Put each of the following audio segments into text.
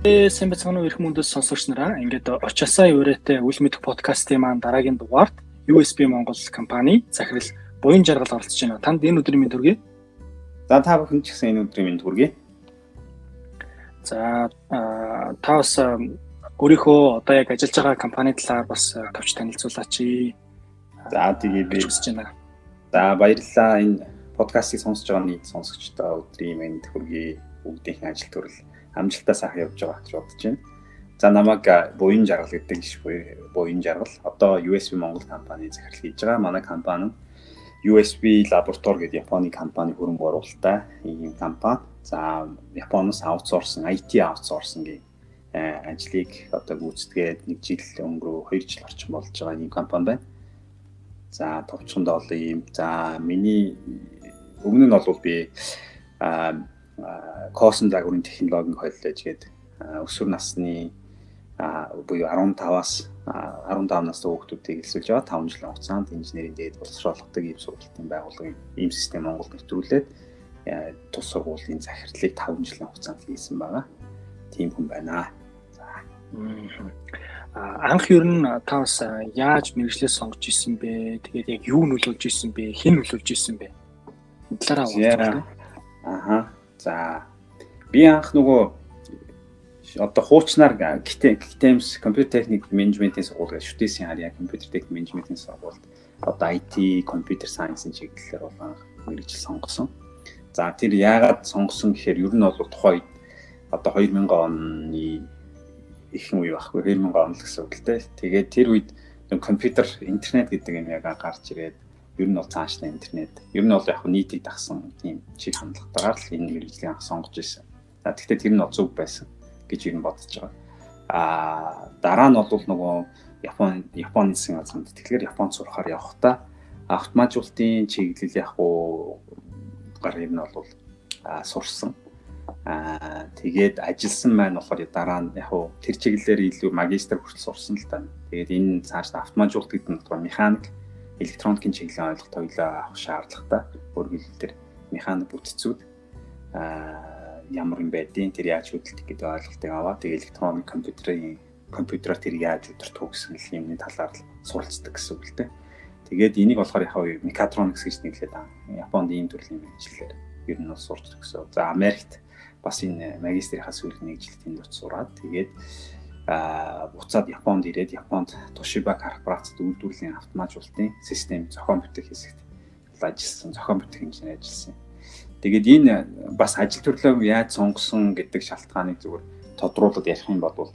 Сайн бацхан өрх мөндөс сонсогч нараа ингээд очосоо еврейтэй үл мэдэх подкастын маань дараагийн дугаарт USB Монгол компани захирал Буян Жаргал оролцож байна. Танд энэ өдрийн мэнд хүргэе. За та бүхэн ч гэсэн энэ өдрийн мэнд хүргэе. За та бас өөрийнхөө одоо яг ажиллаж байгаа компани талаар бас товч танилцуулаач. За тэгээ би хүсэж байна. За баярлалаа. Энэ подкастыг сонсож байгаа нийт сонсогчдоо өдрийн мэнд хүргэе. Бүгдийн ажил төрөл амжилттай сайхан явж байгаа гэж бодож байна. За намайг Буян Жаргал гэдэг ш Буян Жаргал. Одоо USB Монгол компани захирал хийж байгаа. Манай компани нь USB лаборатори гэдэг Японы компани хөрөнгө оруулалттай ийм компани. За Японоос аутсорсон, IT аутсорсингийн ажлыг одоо гүйцэтгээд 1 жил өнгөрөө 2 жил орчим болж байгаа ийм компани байна. За товчхондоо бол ийм. За миний өмнө нь бол би Косон загварын технологийн коллеж гээд өсвөр насны буюу 15-аас 15 настай хүүхдүүдийг элсүүлж байгаа 5 жилийн хугацаанд инженерийн дээд боловсруулалтыг ийм сургалтын байгууллагын ийм систем Монголд нэвтрүүлээд тус сургуулийн захирлыг 5 жилийн хугацаанд хийсэн байгаа. Тийм хүн байна. За. Анх ер нь та бас яаж мэргэжлээ сонгож исэн бэ? Тэгээд яг юу нөлөөлж исэн бэ? Хэн нөлөөлж исэн бэ? Талаараа уулзъя. За би анх нөгөө одоо хуучнаар GTEMS компьютер техник менежментийн сургууль гэж шүтээсийн харьяа компьютер техник менежментийн сургуульд одоо IT компьютер сайенсийн чиглэлээр бол анх мэргэжил сонгосон. За тэр яагаад сонгосон гэхээр ер нь бол тухайд одоо 2000 оны ихэнх үе байхгүй 2000 он л гэсэн үг л дээ. Тэгээд тэр үед компьютер интернет гэдэг юм яг гарч ирээд ер нь бол цаашдаа интернет. Ер нь бол яг нийтийг дагсан тийм чиг хандлагатайгаар л энэ мэргэжлийн анх сонгож ирсэн. За тэгвэл тэр нь бол зөв байсан гэж ер нь бодож байгаа. Дараа нь бол нөгөө Японы засгийн газранд тэгэхээр Японд сурахаар явахдаа автоматжуулалтын чиглэл яг гар ер нь бол сурсан. Тэгээд ажилласан маань болохоор дараа нь яг тэр чиглэлээр илүү магистр хүртэл сурсан л та. Тэгээд энэ цаашдаа автоматжуулалт гэдэг нь болохоор механик электроникийн чиглэлийн ойлголт хоёлоо авах шаардлагатай. Өөрөөр хэлбэл механик бүтцүүд ямар юм байдیں۔ Тэр яаж хөдөлдөг гэдэг ойлголтыг аваад тэгээ электроник компьютераар тэр яаж өдөртөх гэсэн юмны талаар л суралцдаг гэсэн үг л дээ. Тэгээд энийг болохоор яг мекатроникс гэж нэрлэдэг. Японд ийм төрлийн мэргэжлэр ер нь бол сурч гэсэн. За Америкт бас энэ магистрийнхаа сүүлийн 1 жил тэнд очиж сураад тэгээд буцаад Японд ирээд Японд Toshiba корпорацид үйлдвэрлэлийн автоматжуулалтын систем зохион бүтээх хэсэгт ажилласан, зохион бүтээх инженер ажилласан. Тэгээд энэ бас ажил төрлөө яаж сонгосон гэдэг шалтгааныг зүгээр тодруулаад ярих юм бол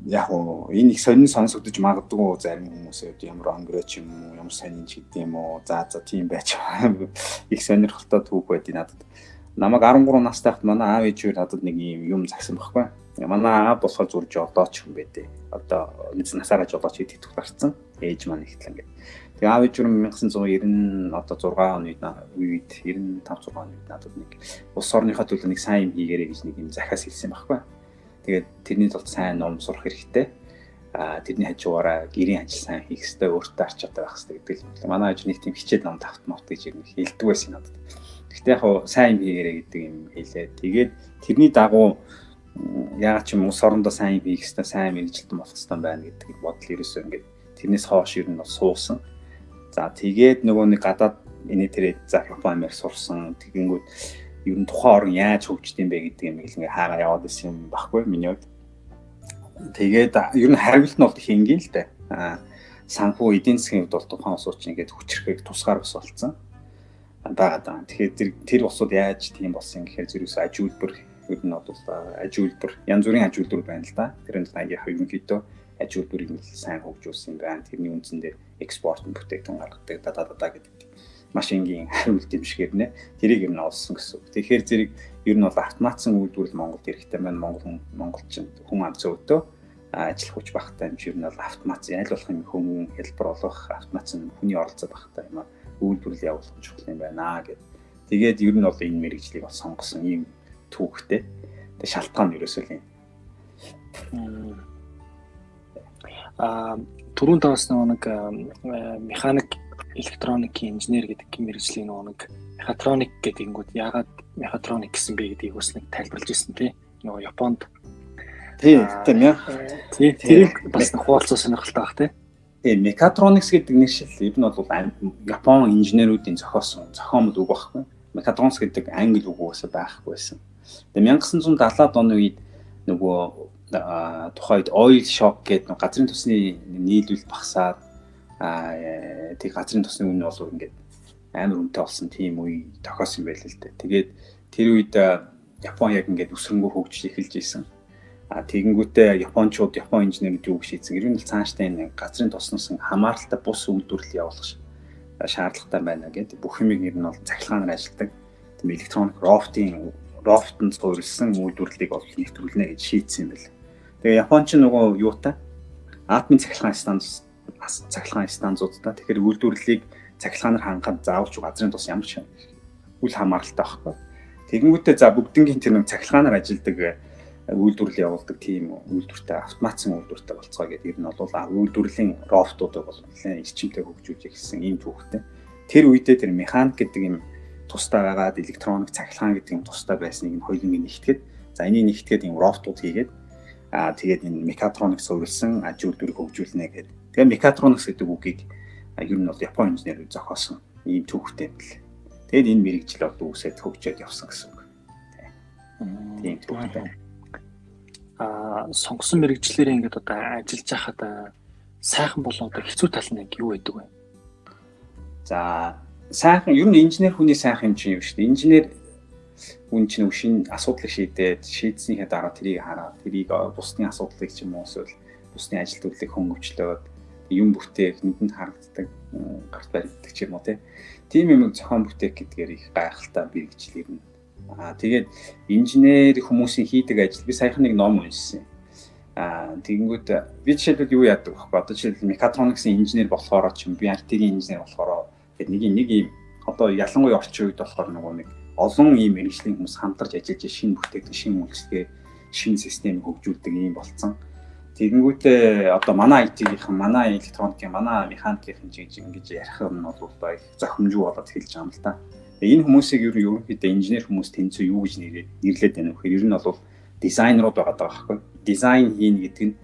яг энэ их сонин сонсогдож магадгүй зарим хүмүүсээ ямар онгөрөөч юм уу, ямар сонин ч гэдэг юм уу. За тийм байж их сонирхолтой түүх байдгийг надад. Намайг 13 настай хахад манай аав ээжээр надад нэг юм загсан байхгүй. Манай аав болохоор зүгээр жолооч хүн байдээ. Одоо насаараа жолооч идэх гарцсан. Ээж маань ихтлэн гэдэг. Тэгээ аав ээжээр 1990 одоо 6 оны үед 95 6 оны үед надад нэг улс орныхоо төлөө нэг сайн юм хийгээрэй гэж нэг юм захиас хэлсэн байхгүй. Тэгээд тэрний тулд сайн ном сурах хэрэгтэй. Тэрний хажуугаараа гэрийн ажил сайн хийх хэрэгтэй, өөртөө арч чадах байх хэрэгтэй гэдэг л. Манай ээж нэг тийм хичээл ном тавтмат гэж хэлдэг байсан надад. Гэхдээ яг сайн хийгээрэй гэдэг юм хэлээ. Тэгээд тэрний дагуу яагаад ч юм улс орондоо сайн хийх хэрэгтэй, сайн мэргэжилтэн болох хэрэгтэй байна гэдэг бодол ерөөсөө ингээд тэрнээс хойш ер нь бол суусан. За тэгээд нөгөө нэг гадаад инээтрээд за Японд сурсан. Тэгэнгүүт ер нь тухайн орн яаж хөгждөг юм бэ гэдэг юм ингээ хаагаа яваад исэн юм баггүй миний хувьд. Тэгээд ер нь хариулт нь бол их энгийн л дээ. Санхүү эдийн засгийн хувьд бол тухайн улс орчин ингээд хүчрэхийг тусгаар ус болсон. Байгаа. Тэгэхээр тэр улсууд яаж тийм болсон гэхээр зэрэгс аж үйлдвэр ер нь бол аж үйлдвэр янз бүрийн аж үйлдвэр байна л да. Тэрэн дээр ерөнхийдөө аж үйлдвэрийг сайн хөгжүүлсэн байна. Тэрний үндсэндээ экспорт бүтээгдэхүүн гаргадаг дадаа гэдэг маш энгийн хариулт юм шиг гэрнэ. Тэрийг ер нь олсон гэсэн үг. Тэгэхээр зэрэг ер нь бол автоматсан үйлдвэрлэл Монголд хэрэгтэй байна. Монголчин хүн ам зөөдөө ажиллах хүч багтай юм шиг ер нь бол автоматсан аль болох юм хүмүүн хэлбэр олох автоматсан хүний оролцоо багтай юм үйлдвэрлэл явуулах чухал юм байна гэд. Тэгээд ер нь бол энэ мэргэжлийг бол сонгосон ийм түүхтэй. Тэгээд шалтгаан нь ерөөсөө л юм. Түрүүн даасан нэг механик электроникийн инженер гэдэг мэргэжлийн нэг мехатроник гэдгийгүүд яагаад мехатроник гэсэн бэ гэдгийг бас нэг тайлбарлаж ирсэн тий. Нөгөө Японд тэрийг бас хуваалцах сонирхолтой баг тий. Мехатроникс гэдэг нэршил ер нь бол Япон инженеруудын зохиомд үг байхгүй. Мехатроникс гэдэг англи үг уусаа байхгүйсэн. Тэгээ 1970-аад оны үед нөгөө тухайд oil shock гэдэг газрын тосны нийлүүл багасаад тэг газрын тосны үнэ бол ингээд амар үнэтэй болсон тийм үе тохиосон байл л дээ. Тэгээд тэр үед Япон яг ингээд өсрөнгөө хөгжиж эхэлж ийсэн. Тэгэнгүүтээ Япон инженерүүд юу гэж хийсэн? Ер нь цаашдаа энэ газрын тосноос хамааралтай бус үйлдвэрлэл явуулах шаардлагатай байна гэдэг. Бүх юмыг ер нь бол цахилгаанаар ажилладаг. Тийм электроник рофтонд суурилсан үйлдвэрлэлийг бол нэвтрүүлнэ гэж шийдсэн юм байна. Тэгээ Япон ч нөгөө юутай атомын цахилгаан станцуудтай. Тэгэхээр үйлдвэрлэлийг цахилгаанаар хангахад заавалч газрын тос ямар ч үл хамааралтай байхгүй. Тэгэнгүүтээ за бүгднгийн тэр нэг цахилгаанаар ажилладаг үйлдвэрлэл явуулдаг тийм үйлдвэртэй автоматсан үйлдвэртэй болцгоо гэдэг ер нь бол үйлдвэрлэлийн роботуудыг бол нэлээд эрчимтэй хөгжүүлж ирсэн ийм түүхтэй. Тэр үедээ тэр механик гэдэг юм тустай байгаад электроник цахилгаан гэдэг юм тустай байсныг нь хоёуланг нэгтгэхэд за энийг нэгтгэхэд юм роботууд хийгээд тэгээд энэ мехатроникс суурилсан аж үйлдвэрийг хөгжүүлнэ гэдэг. Тэгээд мехатроникс гэдэг үгийг ер нь бол Япон инженерүүд зохиосон ийм түүхтэй юм л. Тэгээд энэ мэргэжил бол үүсээд хөгжөөд явсан гэсэн үг. Тийм түүхтэй. Сонгосон мэргэжлэрээ ингээд одоо ажиллаж байхад сайхан болон одоо хэцүү тал нь юу байдаг вэ? За сайхан ер нь инженер хүний сайхан юм чинь юу шүү дээ. Инженер хүн чинь шинэ асуудлыг шийдсэнийхээ дараа тэрийг хараад тэрийг бусдын асуудлыг ч юм уу эсвэл бусдын ажил төлөвлөлийг хөнгөвчлөөд юм бүтээх нүдэнд харагддаг гарт баригддаг ч юм уу тийм юм зохион бүтээх гэдгээр их гайхалтай мэргэжил юм. Тэгээд инженер хүмүүсийн хийдэг ажил би саяхан нэг ном уншсан. Тэгэнгүүт би жишээлбэл юу яадаг вэ? Одоо жишээлбэл мехатрониксын инженер болохоор ч юм би артерийн инженер болохоор гэдэг нэг юм одоо ялангуяа орчин үед болохоор нэг олон ийм мэргэжлийн хүмүүс хамтарч ажиллаж шинэ бүтээгдэхүүн, шинэ үйлчлэгээ, шинэ систем хөгжүүлдэг ийм болцсон. Тэгэнгүүтээ одоо манай IT-ийн, манай электроникийн, манай механикийн ингэж ярих нь бол их зохимжгүй болоод эхэлж байгаа юм л да. Энэ хүмүүсийг ерөнхийдөө инженер хүмүүс тэнцүү юу гэж нэрлээд байна вэ гэхээр ер нь бол дизайнерууд байгаа байхгүй. Дизайн хийн гэдэг нь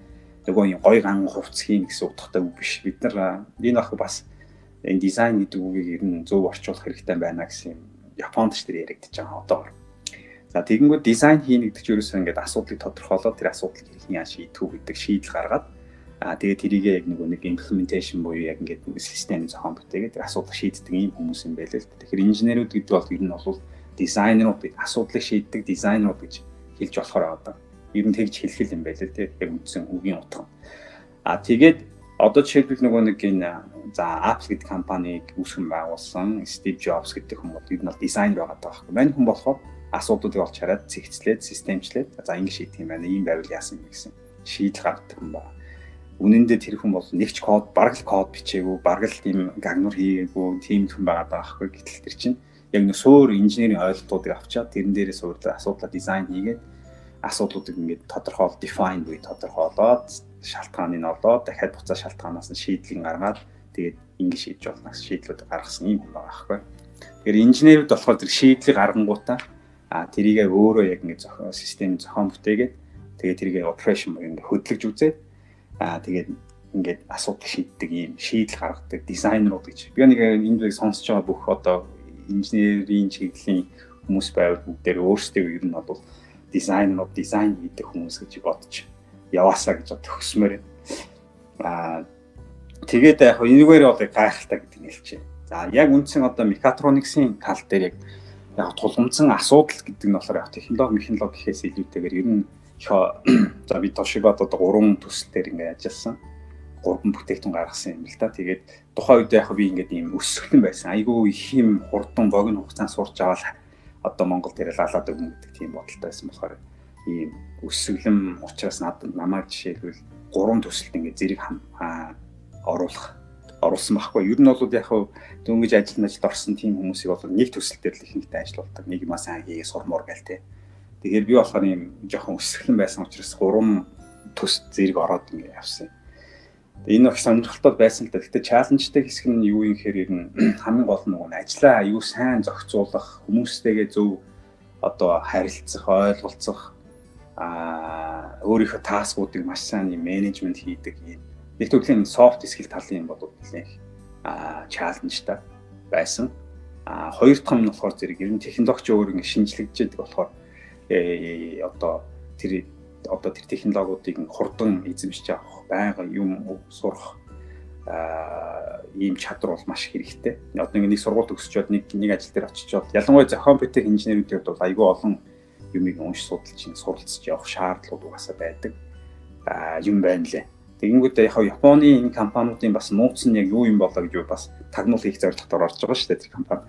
нөгөө юм гоё ган хувцс хийн гэсэн утгатай үг биш. Бид нар энэ ах бас энэ дизайн гэдэг үгийг ер нь зөв орчуулах хэрэгтэй байна гэсэн юм Японд ч тэр яригдчихэж байгаа одоо. За тэгэнгүүт дизайн хийн гэдэг чинь ерөөсөө ингээд асуудлыг тодорхойлоод тэр асуудлыг хэрхэн шийдэх үү гэдэг шийдэл гаргаад тэгээд тэрийг яг нэг implementation буюу яг ингээд систем зохион бүтээгээд тэр асуудлыг шийддэг ийм хүмүүс юм байл л. Тэгэхээр инженерүүд гэдэг бол ер нь бол дизайнерууд асуудлыг шийддэг дизайнерууд гэж хэлж болохоор одоо ер нь тэгж хэлэх юм байл л тийм яг үндсэн үгийн утга. Тэгээд одоо жишээлбэл нэг энэ Apple гэдэг компанийг үүсгэн байгуулсан Steve Jobs гэдэг хүн бол ер нь бол дизайнер байгаа байхгүй. Мань хүн болохоор асуудлуудыг олж хараад цэгцлээд системчлээд за ингэ шийдэх юм байна. Ийм байвал яасан гэсэн шийдэл гаргадаг юм байна. Үнэн дээр тэр хүн бол нэгч код, бараг л код бичээгүй, бараг л тийм гагнур хийгээгүй, тийм хүн байгаа байхгүй. Гэтэл тэр чинь яг нэг суур инженерийн ойлголтуудыг авчаад тэрэн дээрээ суурлаа асуудлаа дизайн хийгээд асуудлуудыг ингээд тодорхойлол define буюу тодорхойлоод шалтгааныг нь олоод дахиад буцаа шалтгаанаас нь шийдлийг гаргаад тэгээд ингэ шийдэж болно гэсэн шийдлүүд гаргасан юм байгаа байхгүй. Тэгэхээр инженерүүд болохоор тэр шийдлийг гаргангуудаа тэрийгээ өөрөө яг ингээд систем зохион бүтээгээд тэгээд тэрийгээ operation буюу ингээд хөдөлгөж үзээд тэгээд ингээд асуудал шийддэг ийм шийдэл гаргадаг дизайнерууд гэж. Би нэг энд үеийг сонсож байгаа бүх одоо инженерийн чиглэлийн хүмүүс байвал бүгдээр өөрсдөө ер нь бол дизайнерууд дизайн хийдэг хүмүүс гэж бодож яваасаа гэж төгсмөр. Тэгээд яг энэгээр бол гайхалтай гэдэг нь хэлчихэ. За яг үндсэн одоо мехатрониксын тал дээр яг тулгымдсан асуудал гэдэг нь болохоор яг технологи гэхээс илүүтэйгээр ер нь за би Toshiba-д одоо 3 төсөл дээр ингээд ажилласан. 3 бүтээгдэхүүн гаргасан юм л да. Тэгээд тухайн үед яг би ингээд ийм өсөлтөн байсан. Айгүй их юм хурдан богино хугацаанд сурч аваад одоо Монгол дээр лалаад өгнө гэдэг тийм бодолтой байсан болохоор ийм өсөглөм учраас намайг жишээлбэл 3 төсөлд ингээд зэрэг оруулсан байхгүй. Ер нь бол яг дөнгөж ажилд орсон тийм хүмүүсийг бол нэг төсөл дээр л ихэнхдээ ажилладаг. Нэг юм сайн хийгээ сурмуур гээл те. Тэгэхээр би болохоор ийм жоохон өсөглөн байсан учраас 3 төс зэрэг ороод ингээд явсан. Энэ их сонирхолтой байсан л да. Гэхдээ чаленжтай хэсэг нь юу юм гэхээр ер нь хамгийн гол нь нөгөө ажлаа аюу сайн зохицуулах, хүмүүстэйгээ зөв одоо харилцах, ойлголцох, өөрийнхөө таскуудыг маш сайн менежмент хийдэг юм. Нэг төрлийн софт скил талын юм бодвол нэлээд чаленжтай байсан. Хоёр дахь нь болохоор зэрэг ер нь технологич өөр ингэ шинжлэгдэж болохоор одоо тэр технологиудыг хурдан эзэмшиж авах, байнга юм сурах ийм чадвар бол маш хэрэгтэй. Одоо нэг сургууль төгсчөөд нэг ажил дээр очичоод ялангуяа зохион бүтээх инженерүүдийн хувьд бол айгүй олон юмыг унш судалж суралцж явах шаардлага угаасаа байдаг. Юм байна лээ. Тэгэнгүүт яг Японы энэ компаниудын бас нууц нь яг юу юм болоо гэж бас тагнуул хийх зорилгоор орж байгаа шүү дээ тэр компани.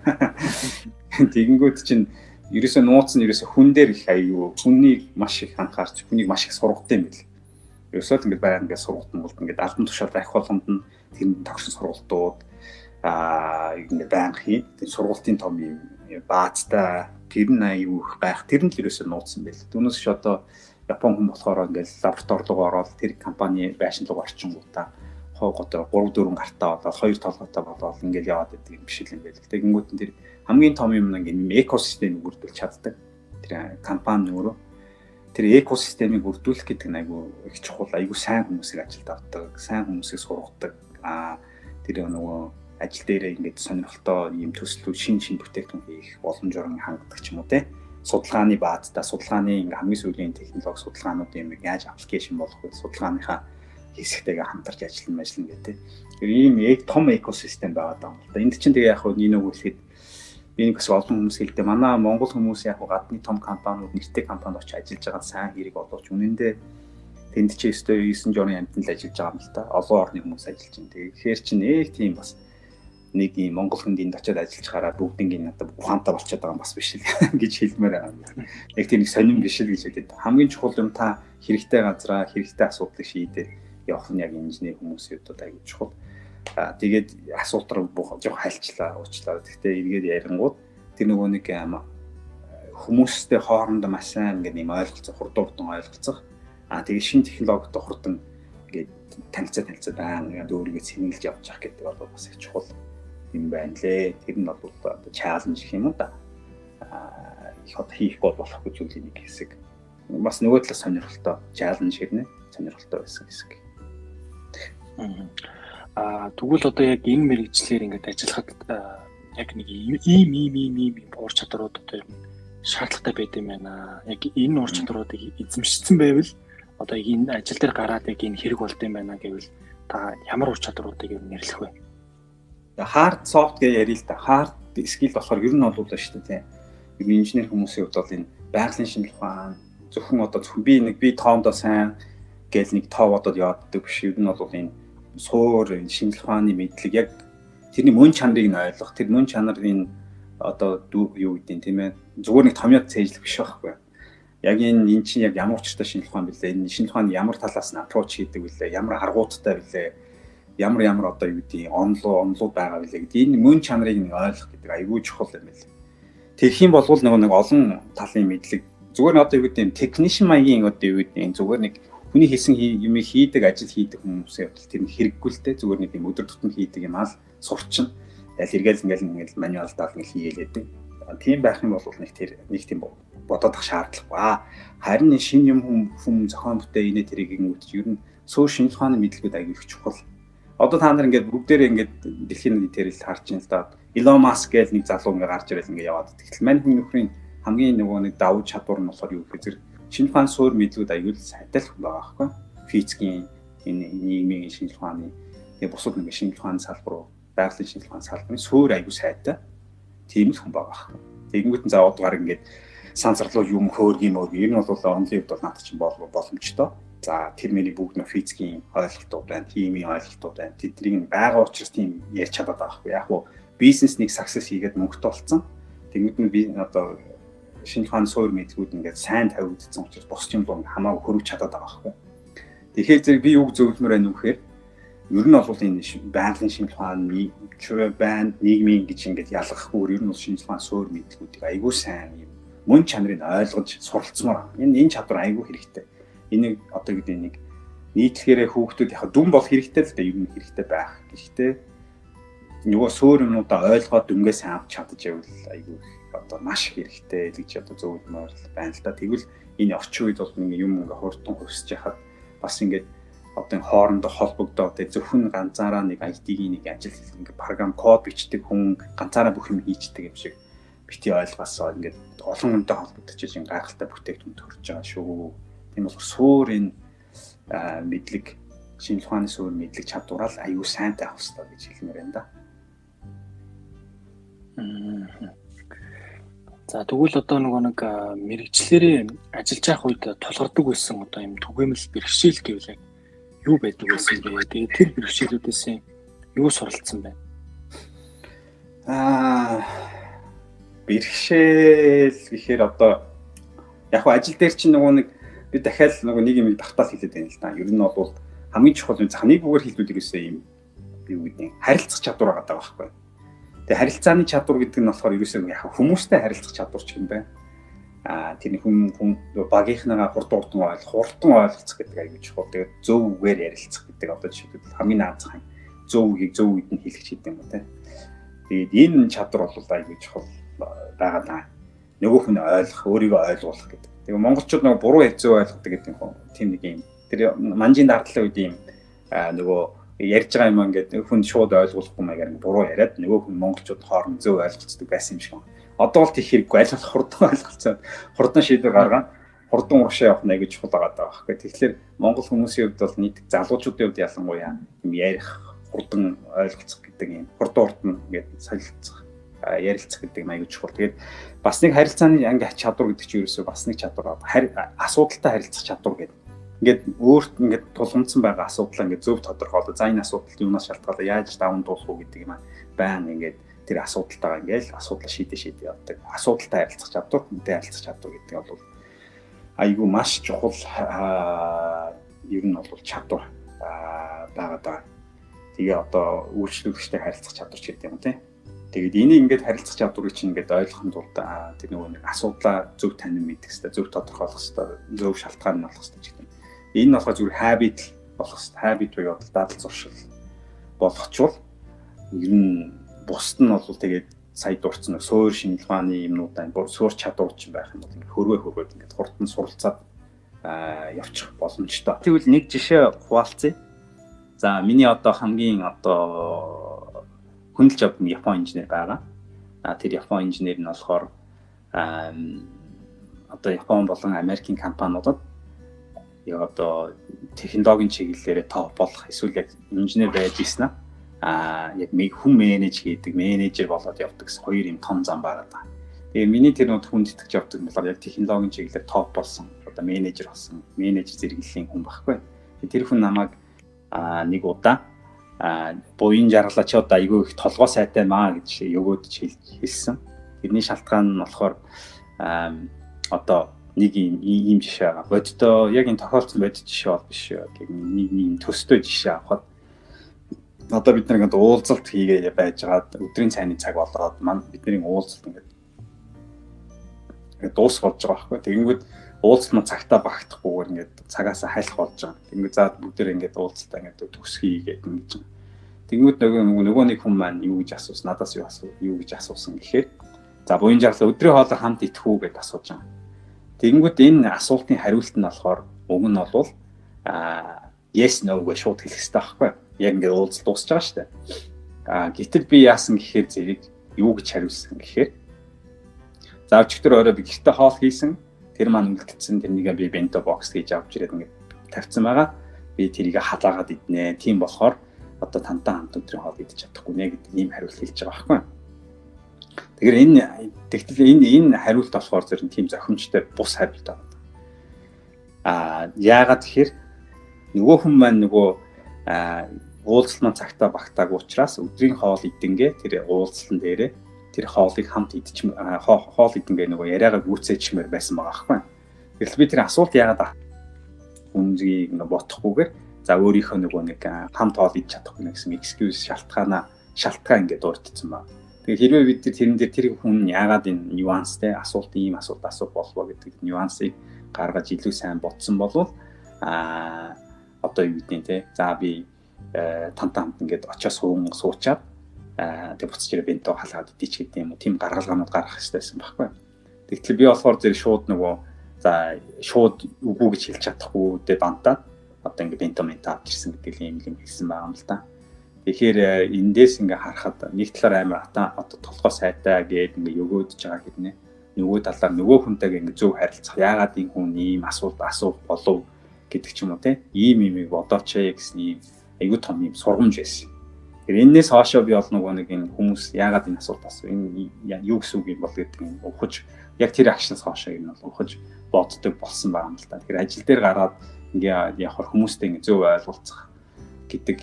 Тэгэнгүүт чинь ерөөсөө нууц нь ерөөсөө хүн дээр их аюу хүнийг маш их анхаарч хүнийг маш их сургадаг юм бэл. Ерөөсөө л ингээд байнга ингээд сургалтын болд ингээд албан тушаал байх болгонд нь тэр тогтсон сургалтууд ингээд байнга хийн. Тэр сургалтын том юм баазтай тэр нь аюу их байх. Тэр нь л ерөөсөө нууц юм бэл. Түүнээс ч одоо Япон хүн болохоор ингээд лаборатори руу ороод тэр компани байшин руу орчингуудаа одоо 3-4 гартаа болоод 2 толгойтой болоод ингээд яваад байдаг юм биш л юм байл. Тэгэнгүүт нь тэр хамгийн том юм нэг экосистемийг бүрдүүлж чаддаг. Тэр компани өөрөө тэр экосистемийг бүрдүүлэх гэдэг нь айгүй их чухал, айгүй сайн хүмүүсийг ажилд авдаг, сайн хүмүүсийг сургадаг. Тэр нөгөө ажил дээрээ ингээд сонирхолтой ийм төслүүд шин бүтээгдэхүүн хийх боломжоор хангадаг ч юм уу те. Судалгааны баазтай судалгааны ингээ хамгийн сүүлийн технологи судалгаанууд юм яаж аппликейшн болох вэ? Судалгааныхаа хэсэгтэйгээ хамтарч ажиллана гэдэг. Тэр ийм том экосистем байгаа даа. Энд чинь тэгээ яг нэг хэлэхэд би нэг бас олон хүмүүс хэлдэг. Манай Монгол хүмүүс яг гадны том компаниуд нэртэй компанид очиж ажиллаж байгаа сайн хэрэг боловч үнэндээ тэнд чи өстой 9 журын амтнд л ажиллаж байгаа юм л та. Олон орны хүмүүс ажиллаж байна. Тэгэхээр чинь тийм бас нэг юм Монгол хүнд энд очиод ажиллаж хараад бүгднийг надад ухаантай болчиход байгаа юм бас биш л гэж хэлмээр байна. Яг тийм нэг сонирн биш л гэж хэлээд. Хамгийн чухал юм та хэрэгтэй газараа хэрэгтэй асуудлыг шийдээ явах нь яг инженер хүмүүсийн хувьд аягүй чухал. Тэгээд асуултаар жоох хайлчлаа, уучлаа. Гэхдээ эргээд ярингууд тэр нөгөө нэг хүмүүстэй хоорондоо маш сайн ингээд юм ойлголцох, хурдан ойлголцох. Тэгээд шинэ технологитой хурдан ингээд танилцаа байна. Ингээд өөрийгөө сэнгэлж явж явах гэдэг бол бас их чухал юм байна лээ. Тэр нь бол одоо чаленж гэх юм уу да. Их одоо хийхгүй болохгүй зүйлийн нэг хэсэг. Бас нөгөө талаас сонирхолтой чаленж хэрнээ сонирхолтой байсан хэсэг. Тэгвэл одоо яг энэ мэрэгчлэр ингээд ажиллахад яг нэг ийм уур чадрууд одоо ер нь шаардлагатай байд юм байна. Яг энэ уур чадруудыг эзэмшсэн байвал одоо энэ ажил дээр гараад яг энэ хэрэг болд юм байна гэвэл та ямар уур чадруудыг ер нь нэрлэх вэ? Hard soft гэж ярил л да. Hard skill болохоор ер нь бол шүү дээ. Ер нь инженер хүмүүсийн хувьд бол энэ байгалийн шинжилгээ ухаан зөвхөн би тоондоо сайн гэл нэг тоо бодоод явааддаг биш. Ер нь бол энэ суур шинжилгээ ухааны мэдлэг яг тэрний мөн чанарыг нь ойлгох, тэр мөн чанарын одоо юу гэдэг юм тийм ээ. Зүгээр нэг томьёо цээжлэх биш байхгүй. Яг энэ чинь яг ямар учиртай шинжилгээ ухаан билээ? Энэ шинжилгээ ухааны ямар талаас нь аппроч хийдэг билээ? Ямар аргуудтай билээ? Ямар одоо юу гэдэг онлууд байгаа билээ гэдэг. Энэ мөн чанарыг нэг ойлгох гэдэг аюул чухал юм байна. Тэрх юм бол нэг олон талын мэдлэг. Зүгээр нь одоо юу гэдэг юм технишн маягийн одоо юу гэдэг юм зүгээр нэг хүний хийсэн юм хийдэг, ажил хийдэг хүмүүсийн хувьд тэр нь хэрэггүй л дээ. Зүгээр нэг юм өдөр тутмын хийдэг юм аа сурчин. Тэгэл ингээл мануал даал ингээл хийгээд. Тийм байх юм бол нэг тийм бодоод ах шаардлагагүй. Харин шинэ юм хүм зохион бүтээн инээ тэрийг ингэвч ер нь суур шинжилгээ ухааны мэдлэгүүд аюул их чухал. Одоо та нар ингээд бүгдээрээ ингээд дэлхийн нийтээр л харж байна л да. Elon Musk гэж нэг залуу ингээд гарч ирэл ингээд яваад. Тэгтэл мань хүн нөхрийн хамгийн нөгөө нэг давуу чадвар нь болохоор юу гэхээр шинжилгээ ухааны суур мэдлэгүүд аюул сайтай л хүн байгаа байхгүй. Физикийн энэ нийгмийн шинжилгээ ухааны тэгээ бусад нэг шинжилгээ ухааны салбар руу байгалийн шинжилгээ ухааны салбарын суур аюул сайтай. Тийм л хүн байгаа байхгүй. Тэгэнгүүт нь заавадгаар ингээд санцарлуу юм хөөргийн мөр ер нь бол онлын хувьд бол надад чинь боломжтой. За тэр миний бүгд нөө физикийн ойлголтууд байна, химийн ойлголтууд байна. Тэднийг байгаа учраас тийм ярьж чадаад байгаа хгүй. Яг уу бизнеснийг success хийгээд мөнгөтэй болсон. Тэгмэд нь би одоо шинэ ухааны суур мэдлгүүд ингээд сайн тавигдсан учраас бос юм бол хамаагүй хөрвч чадаад байгаа хгүй. Тэгэхээр зэрэг би юу зөвлөмөр байна вэ гэхээр ер нь бол энэ байгалийн шинэ ухааны байна, нийгмийн гэж ингээд ялгахгүй ер нь бол шинэ ухааны суур мэдлгүүдийг айгүй сайн юм мөн чанарыг ойлгож суралцмаар. Энэ чадвар айгүй хэрэгтэй. Энийг одоо гэдэг нэг нийтлэхээрээ хүүхдүүд яг дүн бол хэрэгтэй л дээ, ер нь хэрэгтэй байх. Гэхдээ нөгөө суур юмудаа ойлгоод дүнгээс авч чадчихвэл айгүй одоо маш хэрэгтэй гэж одоо зөвлөмөр байна л да. Тэгвэл энэ орчин үед бол нэг юм ингээ хурдан хөсөж яхад бас ингээд одоо хоорондоо холбогдоод зөвхөн ганцаараа нэг IT-ийн нэг ажил ингээ програм код бичдэг хүн ганцаараа бүх юм хийчдэг юм шиг бити ойлгосоо ингээд олон хүнтэй холбогдож ин гайхалтай бүтээгдэхүүн төрж байгаа шүү. Тийм болохоор суур энэ мэдлэг шинжлэх ухааны суур мэдлэг чадвараа аюу сайнтай авах хэрэгтэй гэж хэлмээр байна да. За тэгвэл одоо нэг мэрэгчлэрээ ажиллаж явах үед тулгардаг байсан одоо юм түгээмэл бэрхшээл гэвэл юу байдаг байсан бэ? Тэгээд тэр бэрхшээлүүдээс юу суралцсан бэ? Бэрхшээл гэхээр одоо яг ажил дээр чинь нөгөө нэг би дахиад нөгөө нэг юм давтаал хэлээд байна л да. Ер нь бол хамгийн чухал нь захны бүгээр хэлбэлүүд ерөөсөө юм юу гэдэг харилцах чадвар байгаа байхгүй. Тэгээ харилцааны чадвар гэдэг нь болохоор ерөөсөө яг хүмүүстэй харилцах чадвар ч юм байна. Тэр хүн багийнхнаагаа хурдан ойлголцох гэдэг аюул чухал. Тэгээд зөв үгээр ярилцах гэдэг одоо жишээлбэл хамгийн наазах юм. Зөв үгийг зөв үед нь хэлэх гэдэг юм уу те. Тэгээд энэ чадвар бол аюул чухал байгаа даа. Нөгөө хүн ойлгох, өөрийгөө ойлгуулах гэдэг. Тэгээ монголчууд нөгөө буруу хэзээ ойлгодог гэдэг юм. Тийм нэг юм. Тэр манжийн дардлын үед юм нөгөө ярьж байгаа юм ингээд хүн шууд ойлгуулахгүй маягаар буруу яриад нөгөө хүн монголчууд хооронд зөв ойлголцдог байсан юм шиг байна. Одоо бол тийх хэрэггүй аль болох хурдан ойлголцоод хурдан шийдвэр гаргаад хурдан урагшаа явах нэг чухал байгаа даа байхгүй. Тэгэхээр монгол хүмүүсийн хувьд бол нийт залуучуудын хувьд ялангуяа юм ярих, хурдан ойлголцох гэдэг юм. Хурдан урдан ингээд солилцох, ярилцах гэдэг аягүй чухал. Тэгээд бас нэг харилцааны анги чадвар гэдэг чинь ерөөсөө бас нэг чадвар. Асуудалтай харилцах чадвар гэдэг. Ингээд өөрт ингээд тулгамдсан байгаа асуудлаа ингээд зөв тодорхойлоо. За энэ асуудалд юунаас шалтгаалаа, яаж даван туулах уу гэдэг юм байна. Ингээд тэр асуудалтайгаа ингээд асуудлаа шийдэж явдаг. Асуудалтай харилцах чадвар, хүнтэй харилцах чадвар гэдэг нь бол айгүй маш чухал ер нь бол чадвар байгаа даа. Тэгээ одоо үйлчлүүлэгчтэй харилцах чадвар ч гэдэг юм тийм. Тэгээд энийг ингээд харилцах чадварыг чинь ингээд ойлгохын тулд тэр нөгөө нэг асуудлаа зөв танин мэдэх хэрэгтэй, зөв тодорхойлох хэрэгтэй, зөв шалтгаан нь олох хэрэгтэй гэдэг. Энэ нь болохоор зүгээр habit болох хэрэгтэй. Habit буюу дадал зуршил болгочвол ер нь бусд нь бол тэгээд сая дурцсан суур шинжилгээ ухааны юмнуудаа суур чадвар чинь байх юм бол хөрвөө ингээд хурдан суралцаад явчих боломжтой. Тэгвэл нэг жишээ хуваалцъя. За миний одоо хамгийн одоо хүндэлж авдаг Япон инженер байгаа. Тэр Япон инженер нь болохоор одоо Япон болон Америкийн компаниудад яг одоо технологийн чиглэлээр топ болох эсвэл яг инженер байж ирсэн яг хүн менеж хийдэг менежер болоод явдаг гэсэн хоёр юм том зам байгаа даа. Тэгээ миний тэр нөт хүнд итгэж явдаг нь болохоор яг технологийн чиглэлээр топ болсон одоо менежер болсон менежер зэрэглэлийн хүн байхгүй. Тэр хүн намайг нэг удаа буян жаргалаа чи одоо айгүй их толгой сайтай маа гэж өгөөд хэлсэн. Тэрний шалтгаан нь болохоор одоо нэг ийм жишээ авах. Бодтой яг энэ тохиолдсон бодит жишээ бол биш. Нэг юм төстэй жишээ авахад одоо бид нэг уулзалт хийгээ байжгаад өдрийн цайны цаг болоод бидний уулзалт ингээд дуус болж байгаа байхгүй. Тэгэнгүүт уулзалт нь цагтаа багтахгүйгээр ингээд цагаасаа хайлах болж байгаа. Тэгэнгүүт за бүгдээр ингээд уулзалтаа ингээд төгсгийгээд ингэж. Тэгэнгүүт нөгөө нэг хүн маань юу гэж асуусан, надаас юу гэж асуусан гэхээр за буян жаргал өдрийн хоолой хамт идэх үү гэж асууж байгаа. Тэгэнгүүт энэ асуултын хариулт нь болохоор уг нь бол yes no гэж шууд хэлэх хэрэгтэй байхгүй. Яг ингээд уулзалт дуусч байгаа шүү дээ. Гэтэл би яасан гэхээр зэрэг юу гэж хариулсан гэхээр за өчигдөр орой би гэртээ хоол хийсэн. Тэр маань үлдсэн тэрнийг би бенто бокс гэж авч ирээд ингээд тавьсан байгаа. Би тэрийг халаагаад иднэ. Тийм болохоор одоо тантай хамт өдрийн хоол идэж чадахгүй нэ гэдэг ийм хариулт хэлж байгаа байхгүй. Тэгэхээр энэ хариулт болохоор зөвхөн тийм зохимжтой бус хариулт байна. Яагаад тэгэхээр нөгөө хүн маань нөгөө уулзалт маань цагтаа багтаагүй учраас өдрийн хоол идэнгээ тэр уулзалтан дээрээ тэр хоолыг хамт идчих хоол идэнгээ нөгөө яриагаа гүйцээчмээр байсан байгаа байхгүй. Тэгэл би тэр асуулт яагаад үнзгийг нөгөө бодохгүйгээр за өөрийнхөө нөгөө нэг хамт хоол идэж чадахгүй гэсэн excuse шалтгаан ингээд дурдсан байна. Тэгээ хэрвээ бид тэрэн дээр тэр хүн яагаад энэ нюанстэй асуулт ийм асуулт асуух болов гэдэг нюансыг гаргаж илүү сайн бодсон болвол одоо юу гэдэг те. За би тантай хамт ингээд очиж суучаад тэг буцаж ирээ бенто халаад идэж гэдэг юм уу. Тим гаргалгаанууд гаргах хэрэгтэйсэн байхгүй. Тэгтэл би болохоор зэрэг шууд нөгөө за шууд үгүй гэж хэлж чадахгүй дэ бантаад одоо ингээд бенто мента авчирсан гэдэг юм хэлсэн байгаа юм л да. Тэгэхээр эндээс ингээ харахад нэг талаар амар одоо толгой сайтай гэдэг ингээ өгөөдөж байгаа гэднэ. Нөгөө талаар нөгөө хүнтэйгээ ингээ зөв харилцах. Яагаад энэ хүн ийм асуулт асуух болов гэдэг ч юм уу те. Ийм имийг бодооч гэсэн ийм айгүй том ийм сургамж байсан. Тэгэхээр энэс хоошоо би бол нөгөө нэг энэ хүмүүс яагаад энэ асуулт асуу. Энэ юу гэсэн үг юм бол гэдэг нь ухаж яг тэр акшнс хоошоо юм бол ухаж боддог болсон байгаа юм л та. Тэгэхээр ажил дээр гараад ингээ явах хүмүүстэй ингээ зөв ойлголцох гэдэг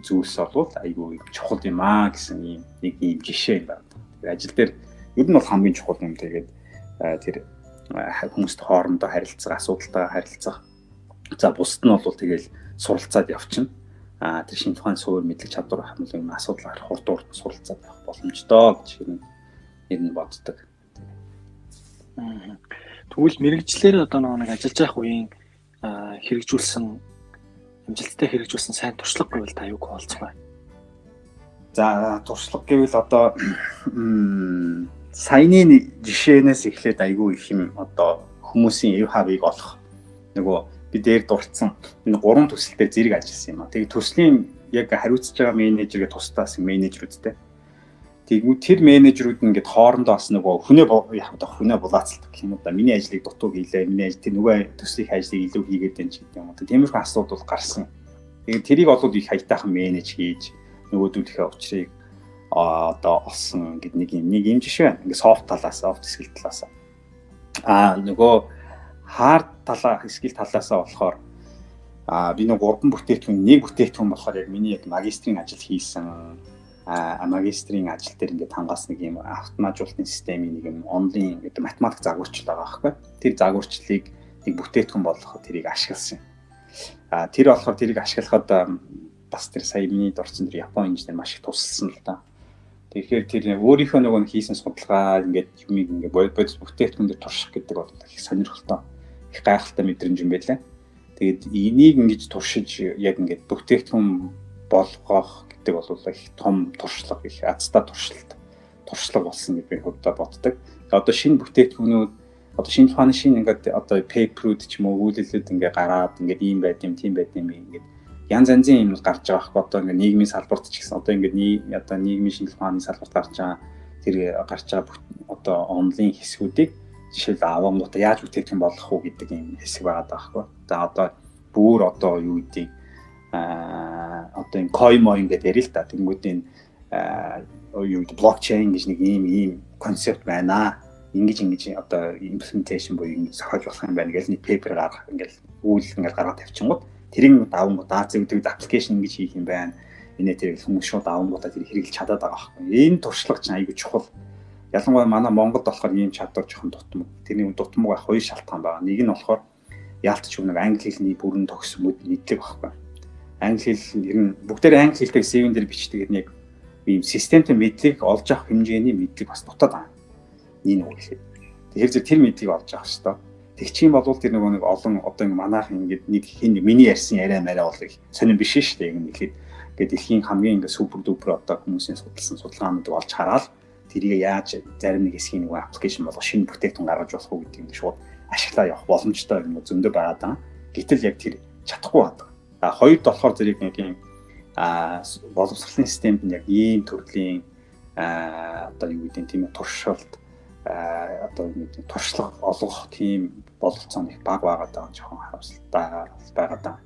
зүйлс бол айгүй чухал юм аа гэсэн нэг юм жишээ юм байна. Тэгэхээр ажил дээр ер нь бол хамгийн чухал юм. Тэгээд тэр хүмүүстэй хоорондоо харилцах, асуудалтай харилцах. За бусд нь бол тэгэл суралцаад явчихна. Тэр шинэ тухайн суурь мэдлэг чадвар хамт юм асуудал гарах хурд урд суралцаад явах боломжтой гэж ер нь боддог. Тэгвэл мэрэгчлэр одоо нэг ажиллаж байх үеийн хэрэгжүүлсэн амжилттай хэрэгжүүлсэн сайн туршлага гэвэл та юуг хаалцах вэ? За туршлага гэвэл одоо саяны жишээнээс эхлээд айгүй их юм одоо хүмүүсийн эв хавыг олох нөгөө би дээр дурдсан энэ 3 төсөл дээр зэрэг ажилласан юм а. Тэгээ төслийн яг хариуцж байгаа менежергээ тусдаас менежерүүдтэй. Тэгвэл тэр менежерүүд ингээд хоорондоо бас нөгөө хүнээ булаацалдаг гэх юм уу да. Миний ажлыг дутуу хийлээ. Миний ажил тэр нөгөө төслийн ажлыг илүү хийгээд байна ч гэдэг юм уу. Тиймэрхүү асуудал гарсан. Тэгээд тэрийг олоод их хаятайхан менеж хийж нөгөөдүүдийнхээ учрыг одоо олсон гэдэг нэг юм жишээ байна. Ингээд софт скил талаас. Нөгөө хард талаа скил талаасаа болохоор би нэг 3 бүтээгдэхүүн нэг бүтээгдэхүүн болохоор яг миний яг магистрийн ажил хийсэн магистрийн ажил дээр ингээд хангаас нэг юм автоматжуулалтын системийн нэг юм онлайн гэдэг математик загварчил байгаа байхгүй. Тэр загварчлалыг нэг бүтээгдэхүүн болгоход тэрийг ашигласан. Тэр болохоор тэрийг ашиглахад бас тэр сая миний дурдсан тэр Японы инженер маш их тусалсан л да. Тэгэхээр тэр өөрийнхөө нөгөө хийсэн судалгаа ингээд юмыг ингээд бодис бүтээгдэхүүн дээр турших гэдэг бол их сонирхолтой, их гайхалтай мэдрэмж юм байлаа. Тэгээд энийг ингэж туршиж яг ингээд бүтээгдэхүүн болгох гэдэг бол их том туршлага, их азтай туршлага болсон гэж би хувьдаа боддог. Одоо шинэ бүтээгдэхүүнүүд одоо шинэ тухайн шинэ ингээд одоо пейперүүд ч юм уу үйлдэлүүд ингээд гараад ингээд ийм байд юм, тийм байд юм ингээд янз янзын юм гарч байгаа хэрэг одоо ингээд нийгмийн салбарт ч гэсэн одоо ингээд нийгмийн шинжилгээ ухааны салбарт гарч байгаа тэр гарч байгаа одоо онлайн хэсгүүдийг жишээл авангуудаа яаж бүтээгдэхүүн болгох уу гэдэг юм хэсэг байгаа даахгүй. За одоо бүр одоо юу гэдэг одоо энэ коймо ингээд ярил л та. Тэнгүүд энэ юу гэдэг блокчейн гэж нэг ийм концепт байна. Ингэж одоо имплементашн буюу ингэж зохиож болох юм байна гэж нэг пейпер гаргах ингээд үйл ингээд гаргаад тавьчихгод тэрийг давангууд зэгдэг аппликейшн ингэж хийх юм байна. Энэ тэр хүмүүс шууд давангуудаа тэр хэрэглэж чадаад байгаа байхгүй. Энэ туршлага чинь айгүй чухал. Ялангуяа манай Монголд болохоор ийм чадвар жоохон дутмаг. Тэрний дутмаг байх хоёр шалтгаан байгаа. Нэг нь болохоор яалтч нэг англи хэлний бүрэн төгсмөд мэдлэг байхгүй. Англи хэл ер нь бүгдээр англи хэлтэй CV-н дээр бичдэг нэг ийм системтэй мэдлэг олж авах хэмжээний мэдлэг бас дутаад байна. Нэг үг хэлээд. Тэгэхээр зөв тэр мэдлэг олж авах хэрэгтэй. Тэгчих юм бол тэр нөгөө нэг олон одоо манайх ингээд нэг хин миний ярьсан яриа мараа бол их сонирн биш шүү дээ. Ингээд ихэд ингээд дэлхийн хамгийн ингээд супер дупер одоо хүмүүсийн судалсан судалгаануудыг олж хараад тэрийг яаж зарим нэг хэсгийн нэг аппликейшн болгох шинэ бүтээгдэхүүн гаргаж болох уу гэдэг нь шууд ашиглаа явах боломжтой юм зөндөө байгаа даа. Гэтэл яг тэр чадахгүй байна. Хоёрд болохоор зэрэг нэг юм боловсролын системд нь яг ийм төрлийн одоо юу гэдэг тийм туршилт одоо нэг туршлага олгох тийм бололцоо их баг байгаа даа жоохон харамсалтай байгаа даа.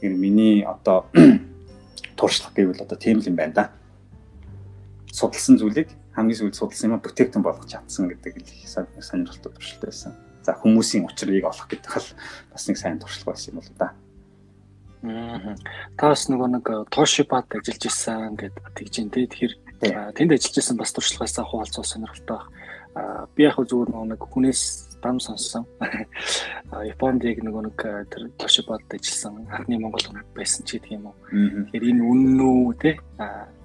Тэр миний одоо туршлага гэвэл одоо тийм л юм байна да. Судалсан зүйлийг хамгийн сүүлд судалсан юм бүтээгдэхүүн болгох чадсан гэдэг л их сонирхолтой туршилт байсан. За хүмүүсийн учрыг олох гэдэг бол бас нэг сайн туршлага байсан юм бол да. Таас нөгөө нэг Toshiba-д ажиллаж исэн гэдэг тэгж ин тэ. Тэгэхээр тэнд ажиллаж исэн бас туршлагаасаа хуваалцах сонирхолтой баг. Би яг зүгээр нэг хүнээс дам сонссон. Японд яг нэг тэр Toshiba-д ажилласан анхны монгол хүн байсан ч гэдэг юм уу. Тэгэхээр энэ үнэн үү те?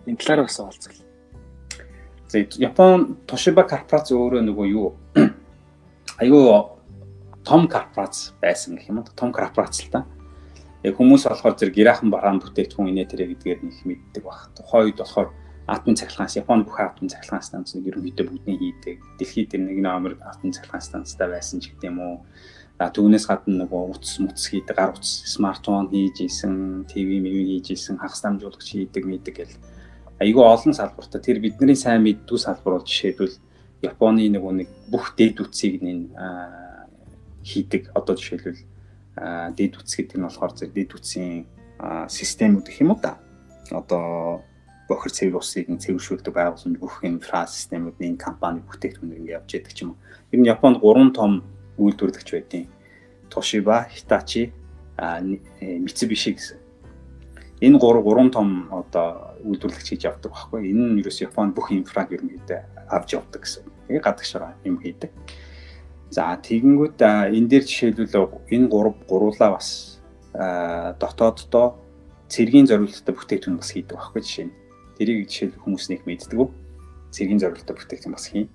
Энэ талаар бас хуваалцъя. Япон Toshiba корпорац өөрөө нөгөө юу айгүй том корпорац байсан гэх юм уу. Том корпорац л та. Яг хүмүүс болохоор зэрэг гэраахан бараан бүтээгдэхүүн инээ тэрэ гэдгээр нэг мэддэг баг. Тухайн үед болохоор атомын цахилгаан Японы бүх атомын цахилгаан станцыг ерөнхийдөө бүгдний хийдэг. Дэлхийд дээр нэг номер атомын цахилгаан станцтай байсан ч гэдэм үү. Түүнээс гадна нөгөө утас хийдэг, гар утас, смартфон хийж исэн, ТV хийж исэн, хагас дамжуулагч хийдэг мэддэг гэл. Айгүй олон салбартаа тэр бидний сайн мэддүү салбар бол жишээлбэл Японы нэг бүх дэд үтсийг хийдэг. Одоо жишээлбэл дэд үтс гэдэг нь болохоор зэрэг дэд үтсийн системүүд гэх юм уу да. Одоо бохир цэвэр усыг цэвэршүүлдэг байгууллагын бүх инфра системүүдийн компани бүтээгдэхүүнээр ингэ явж байдаг ч юм уу. Тэр нь Японд 3 том үйлдвэрлэгч байдیں۔ Toshiba, Hitachi, Mitsubishi гэсэн. Энэ 3 том одоо үйлдвэрлэгч хийж явдаг байхгүй. Энэ нь ерөөс Японд бүх инфраг ерөнхийдөө авч явдаг гэсэн. Тэгээ гадагшаа юм хийдэг. За тэгэнгүүт энэ дээр жишээлбэл энэ гуруулаа бас дотооддоо цэргийн зориулалттай бүтээгдэхүүн бас хийдэг байхгүй жишээ нь. Тэрийг жишээл хүмүүс нэг мэддэг үү? Цэргийн зориулалттай бүтээгдэхүүн бас хийн.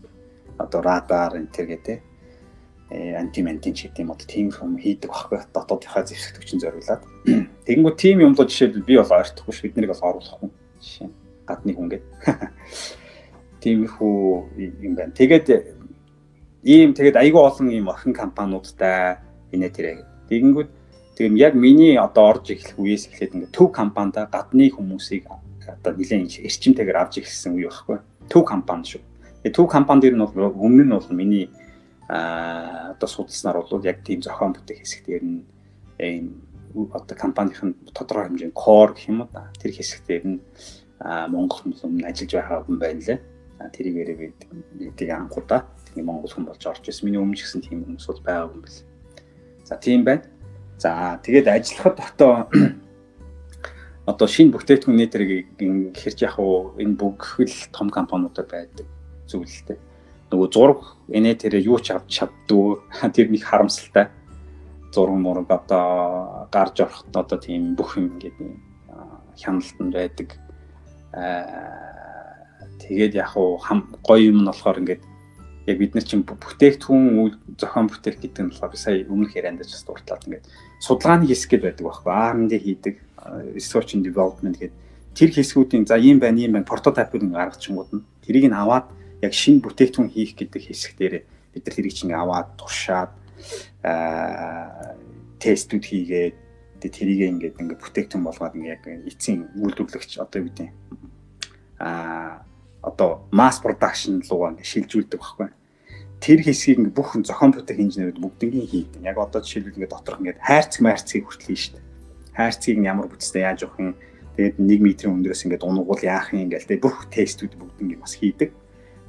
Одоо радар энэ төр гэдэг антиментин ч гэдэг юм уу тийм юм хийдэг байхгүй дотоодынхаа зэвсэг төвчин зориулаад. Тэгэнгүүт тийм юм бол жишээлбэл би бол ойртохгүй ш бид нарыг бол оруулахгүй жишээ. Гадны хүн гэдэг. Тиймэрхүү юм байна. Тэгээд айгүй олон ийм орхон компаниудтай инээ тэрэг. Тэгэнгүүт яг миний одоо орж эхлэх үеэс эхлээд ингээд төв компанида гадны хүмүүсийг одоо нэлээд эрчимтэйгээр авч ирсэн үе байхгүй. Төв компани шүү. Төв компани дээр нь бол өмнө нь бол миний одоо судалснаар бол яг тийм зохион бүтээх хэсгээр нь одоо компанийн тодорхой хэмжээний core гэх юм уу да. Тэр хэсгээр нь Монгол хүмүүс ажиллаж байгаа юм байна лээ. Тэрийгээрээ би тийг анхудаа Монгол хүн болж орж ирсэн. Миний өмнө ч гэсэн тийм хүмүүс бол байгаа юм бэл. За тийм байна. За тэгээд ажиллахад одоо шинэ бүтээгдэхүүн нэтэрийг хэрч яг энэ бүгд том компаниудад байдаг зүйлтэй. Нөгөө зураг инээ тэрэ юу ч авч чаддгүй. Тэр нэг харамсалтай. Зураг мураг одоо гарч ороход одоо тийм бүх юм ингээд хяналтанд байдаг. Тэгээд яг гоё юм нь болохоор ингээд яг бид нар чинь бүтээгдэхүүн зохион бүтээх гэдэг нь болохоор сая өмнөх ярианд ч бас дуртлаад ингээд судалгааны хэсэг гэдэг байдаг байхгүй R&D хийдэг research and development гэдэг тэр хэсгүүдийн за ийм байна прототипыг гаргachингууд нь тэрийг нь аваад яг шинэ бүтээгдэхүүн хийх гэдэг хэсэг дээр бид нар тэрийг чинь аваад туршаад тестүүд хийгээд тэрийг ингээд бүтээгдэхүүн болгоод ингээд яг эцсийн үйлдвэрлэгч одоо юу гэдэг одоо mass production руу ингээд шилжүүлдэг байхгүй. Тэр хэсгийг ингээд бүх зохион бүтээх инженерүүд бүгднийг хийдэг. Яг одоо жишээлбэл ингээд доторх ингээд хайрцаг хүртэл хийн шүү дээ. Хайрцгийг ямар бүтцтэй яаж авах юм. Тэгээд 1 метрийн өндрөөс ингээд унгуул яах юм ингээл тэ бүх тестүүд бүгднийг бас хийдэг.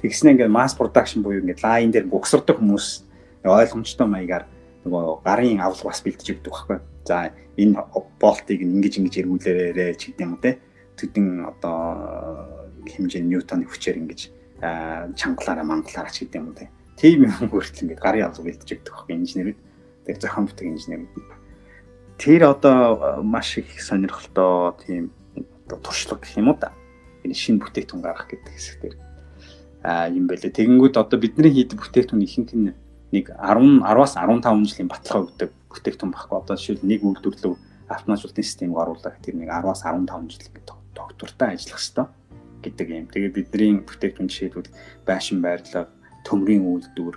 Тэгснэ ингээд mass production буюу ингээд лайн дээр буксардаг хүмүүс ойлгомжтой маягаар нөгөө гарын авлага бас бэлдэж өгдөг байхгүй. За энэ болтыг ингэж эргүүлээрээ ч гэдэг юм те. Тэдэн одоо хэмжээний ньютоны хүчээр ингэж чангалаараа мангалаараа ч гэдэг юм те. Тийм юм хүртэл ингээд гарын авлага бэлдэж өгдөг байхгүй инженерүүд. Тэр зохион бүтээх инженерүүд. Тэр одоо маш их сонирхолтой тийм одоо туршлага гэх юм уу да. Энэ шинэ бүтээгдэхүүн гаргах гэдэг хэсгээр юм байлээ. Тэгэнгүүт одоо бидний хийдэг бүтээгдэхүүн ихэнх нь нэг 10-аас 15 жилийн баталгаа өгдөг бүтээгдэхүүн баггүй. Одоо жишээл нэг үйлдвэрлэл автоматжуулалтын системийг оруулах тэр нэг 10-аас 15 жил ингээд доктортай ажиллах хэрэгтэй гэдэг юм. Тэгээд бидний бүтээгдэхүүн жишээлбэл байшин байрлал, төмрийн үйлдвэр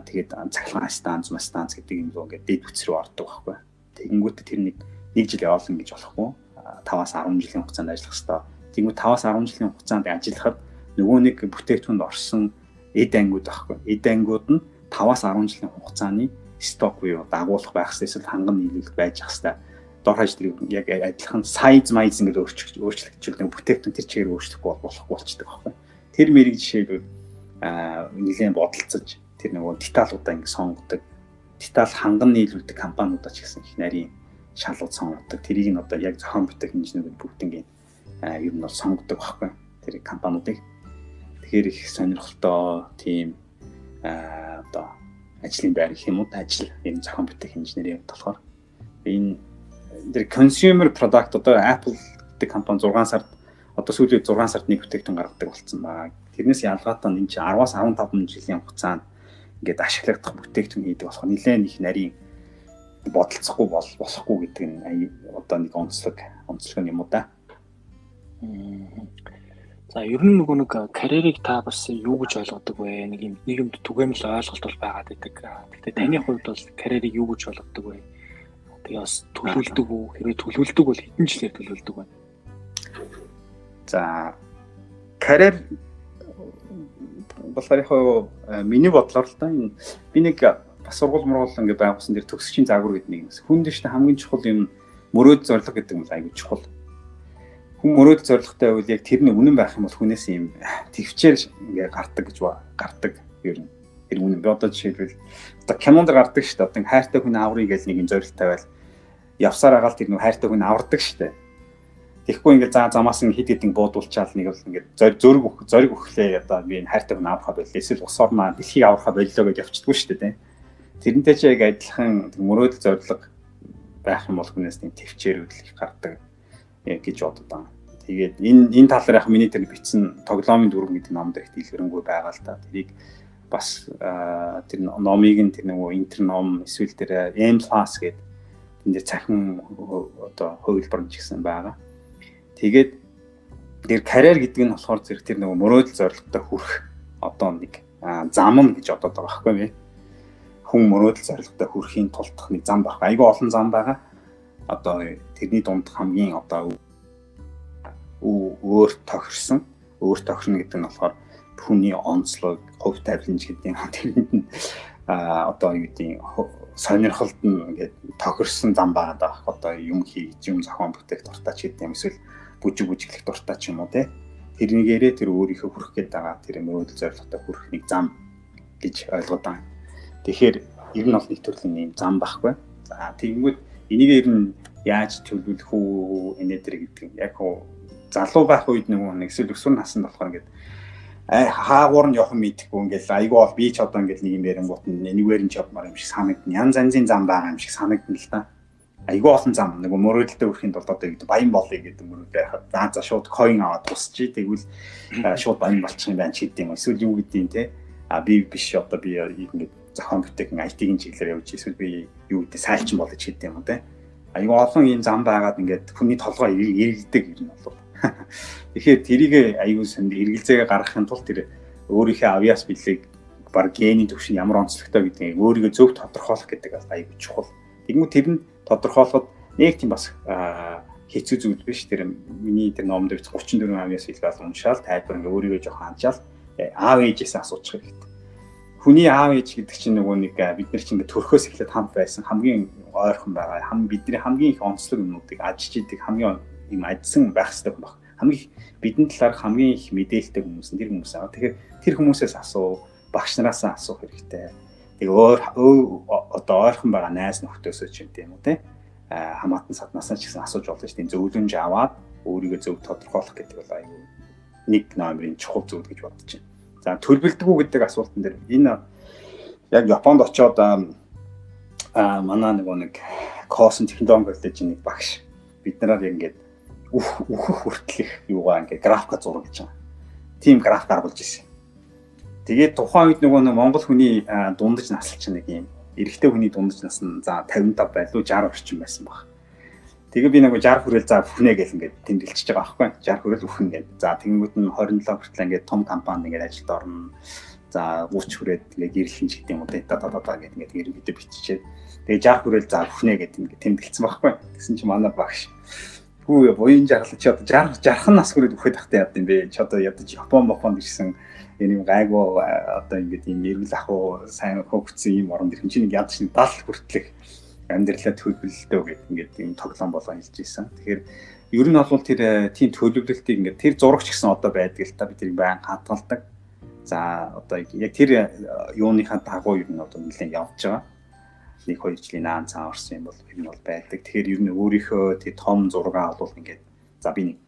тэгээд цахилгаан станц гэдэг юм зөө ингээд дэд үтс рүү ордог байхгүй. Тэгэнгүүт тэр нэг жил явуулна гэж болохгүй. 5-аас 10 жилийн хугацаанд ажиллах хэрэгтэй. Тэгэнгүүт 5-аас 10 жилийн хугацаанд ажиллахад нөгөө нэг бүтээгдэхүүнд орсон эд ангиуд байхгүй. Эд ангиуд нь 5-аас 10 жилийн хугацааны сток буюу дагуулах байх хэвээр ханган нийлүүлэх байж ах хэвээр. Дор хаяж тэр яг адилхан size ингээд өөрчлөгдөж бүтээгдэхүүн тэр чигээр өөрчлөхгүй болохгүй болчихдог байхгүй. Тэр мэрийг жишээлбэл нэлээд бодолцож тэр нөгөө деталуудаа ингэ сонгодог. Детал ханган нийлүүлдэг компаниудаа ч гэсэн их нарийн шалгууд сонгодог. Тэрийг нь одоо яг зохион бүтээх инженерүүд бүгднийг ер нь бол сонгодог байхгүй. Тэр компаниудыг. Тэгэхээр их сонирхолтой тийм одоо ажлын байр гэх юм уу ажил энэ зохион бүтээх инженерийн болохоор энэ тэр consumer product одоо Apple гэдэг компани 6 сард одоо сүүлийн 6 сард нэг бүтээгдэхүүн гаргадаг болсон байна. Тэрнээс ялгаатай энэ чинь 10-аас 15 жилийн хугацаанд ингээд ашиглагдах бүтээгдэхүүн хийдэг болохоор нэлээд их нарийн бодолцохгүй болохгүй гэдэг нь одоо нэг онцлог юм уу да. За ер нь нэг карьерийг та бас юу гэж ойлгодог вэ? Нэг юм нийгэмд түгээмэл ойлголт бол байгаад байдаг. Гэхдээ таны хувьд бол карьерийг юу гэж ойлгодог вэ? Тэгээ бас төлөвлөдөг үү? Хэрвээ төлөвлөдөг бол хэдэн жилээр төлөвлөдөг вэ? За карьер болохоор миний бодлоор л да би нэг бас сургууль ингээд байгуулсан дээр төгсөгчийн загвар гэдэг нэг юм. Хүнд дэжтэй хамгийн чухал юм мөрөөд зорилго гэдэг юм айгүй чухал. Хүн мөрөөд зорилготой байвал яг тэрний үнэн байх юм бол хүнээс юм төвчээр ингээ гардаг ер нь. Тэр үнэн би одоо жишээлбэл одоо кинонд гардаг шүү дээ. Одоо хайртай хүн аврыг гэж нэг юм зорилготой байл явсаар агаал тэр нэг хайртай хүн авардаг шүү дээ. Тэгэхгүй ингээ замаас хэд хэдэн буудуулчаал нэг бол ингээ зориг өгөхлээ одоо би энэ хайртай хүн аврахаа боллоо. Эсвэл ус орноо дэлхийг аврахаа боллоо гэж явчихдаггүй шүү дээ. Тэрнтэй ч яг адилхан мөрөөдөл зорилго байх юм бол хүнээс нэг төвчээр хөдлөх гардаг гэж боддог. Тэгээд энэ тал дээр яг миний тэр бичсэн тоглоомын дүрм гэдэг номд их дэлгэрэнгүй байгаа л та. Тэрийг бас тэр номыг нь тэр нөгөө интерном эсвэл тэр M+ гэдэг энэ дээр цахим одоо хувилбар ч гэсэн байгаа. Тэгээд тэр карьер гэдэг нь болохоор зэрэг тэр нөгөө мөрөөдөл зорилготой хүрэх одоо нэг зам нь гэж бодоод байгаа байхгүй юу? Хүн мөрөөдөл зорилготой хүрэхийн тулд нэг зам баг. Айгүй олон зам байгаа. Одоо тэрний дунд хамгийн одоо өөр тохирно гэдэг нь болохоор хүний онцлог, хувь тавиланч гэдэг юм. Тэрэнд нь одоо юу гэдэг сонирхолд нь ингээд тохирсон зам байгаа даа. Одоо юм хийж, юм зохион бүтээх дуртай ч гэдэг юм. Эсвэл бүжиглэх дуртай ч юм уу те. Тэрнийгээрээ тэр өөрийнхөө хүрэх гээд байгаа тэр мөрөөдөл зорилготой хүрэх нэг зам гэж ойлгоод байна. Тэгэхээр ер нь бол нэг төрлийн юм зам байхгүй. За тэгэнгүүт энийг ер нь яаж төлөвлөх үү энэдэр гэдэг нь яг залуу байх үед нэг эсвэл өсвөр наснд болохоор ингээд хаагуур нь явах мэдхгүй ингээд айгүй бол би ч одоо ингээд нэг юм ярингуут нэгвэр нь явмаар юм шиг санагдана. Янз янзын зам байгаа юм шиг санагдана л та. Айгүй олон зам нэг мөрөөдөлтэй хүрэхийн тулд одоо гэдэг баян болъё гэдэг мөрөөдөө яхад за шууд coin аваад тусчий тэгвэл шууд баян болчих юм байна ч гэдэг юм. Эсвэл юу гэдэг юм те. Би биш одоо би ингээд зохион бүтээх IT-ийн чиглэлээр явж эсвэл би юу гэдэг сайлчин болож гэдэг юм те. Айгүй олон ийм зам байгаад ингээд хүний толгой эргэлдэг юм бол. Тэгэхээр тэрийг айгүй сонд эргэлзээгээ гаргахын тулд тэр өөрийнхөө авьяас билег баг гений төвшин ямар онцлогтой гэдгийг өөрийгөө зөв тодорхойлох гэдэг айгүй чухал. Тэгмүү тэр нь тодорхойлоход нэг тийм бас хэцүү зүйл биш. Тэр миний тэр номд 34 авьяас билег уншаал тайлбар ингээ өөрийгөө жоохон ханчаал аав ээжээс асуучих хэрэгтэй. Хүний аав ээж гэдэг чинь нөгөө нэг бид нар чинь ингээ төрхөөс эхлээд хамт байсан хамгийн ойрхон байгаа. Бидний хамгийн их онцлог юмнуудыг ажиж идэг хамгийн юм ажсан байх хэрэгтэй баг. Хамгийн бидний талаар хамгийн их мэдээлэлтэй хүмүүс нь тэр хүмүүс аа. Тэгэхээр тэр хүмүүсээс асуу, багш нараас асуух хэрэгтэй. Тэгээ одоо ойрхон байгаа найз нөхдөсөө ч юм тийм үү те. Хамаатан саднаас ч гэсэн асууж болно шүү дээ. Зөвлөмж аваад өөрийгөө зөв тодорхойлох гэдэг бол аюу нэг номерын чухал зүйл гэж бодож байна. За төлөвлөдөг үү гэдэг асуултан дээр энэ яг Японд очиод манай нэг Косэн технологи коллежийн нэг багш бид нараар ингээд үхэх хүртэлх юугаа ингээд графика зураг гэж байгаа. Тим график гаргуулж ирсэн. Тэгээд тухайн үед нөгөө Монгол хүний дундаж наслч нэг юм эрэгтэй хүний дундаж нас нь за 55 байлуу 60 орчим байсан баг. Тэгээ би нэг 60 хүрээл за бүхнэ гэл ингээд тэмдэглэж байгаа байхгүй 60 хүрээл бүхэн гээд за тэгэнгүүт нь 27 хүртэл ингээд том компанид ингээд ажилд орно. За 30 хүрээд ингээд гэрэлхэн ч гэдэг юм уу дата гэдэг ингээд ерөнхийдөө биччихээ. Тэгээ 60 хүрээл за бүхнэ гээд ингээд тэмдэглэсэн байхгүй. Гэсэн чи манай багш хүү буян жаргал чи одоо 60 нас хүрээд үхээд тахтай яд юм бэ? Чи одоо ядаж Японд ирсэн энэ юм гайгүй одоо ингээд юм эргэл ахуу сайн хөгцсөн юм орон дэр чинь ядаж 70 хүртэлх амьдралаа төлөвлөлтөө гэдэг ингээд юм тоглоом болгоо хэлж ийсэн. Тэгэхээр ер нь бол тэр тийм төлөвлөлтийг ингээд тэр зурагч гэсэн одоо байдаг л та бид тэрийг байн хадгалдаг. За одоо яг тэр юуныхаа дагуу ер нь одоо нэлээд явж байгаа. 1-2 жилийн наан цаа орсон юм бол ер нь бол байдаг. Тэгэхээр ер нь өөрийнхөө тий том зургаа бол ингээд за би нэг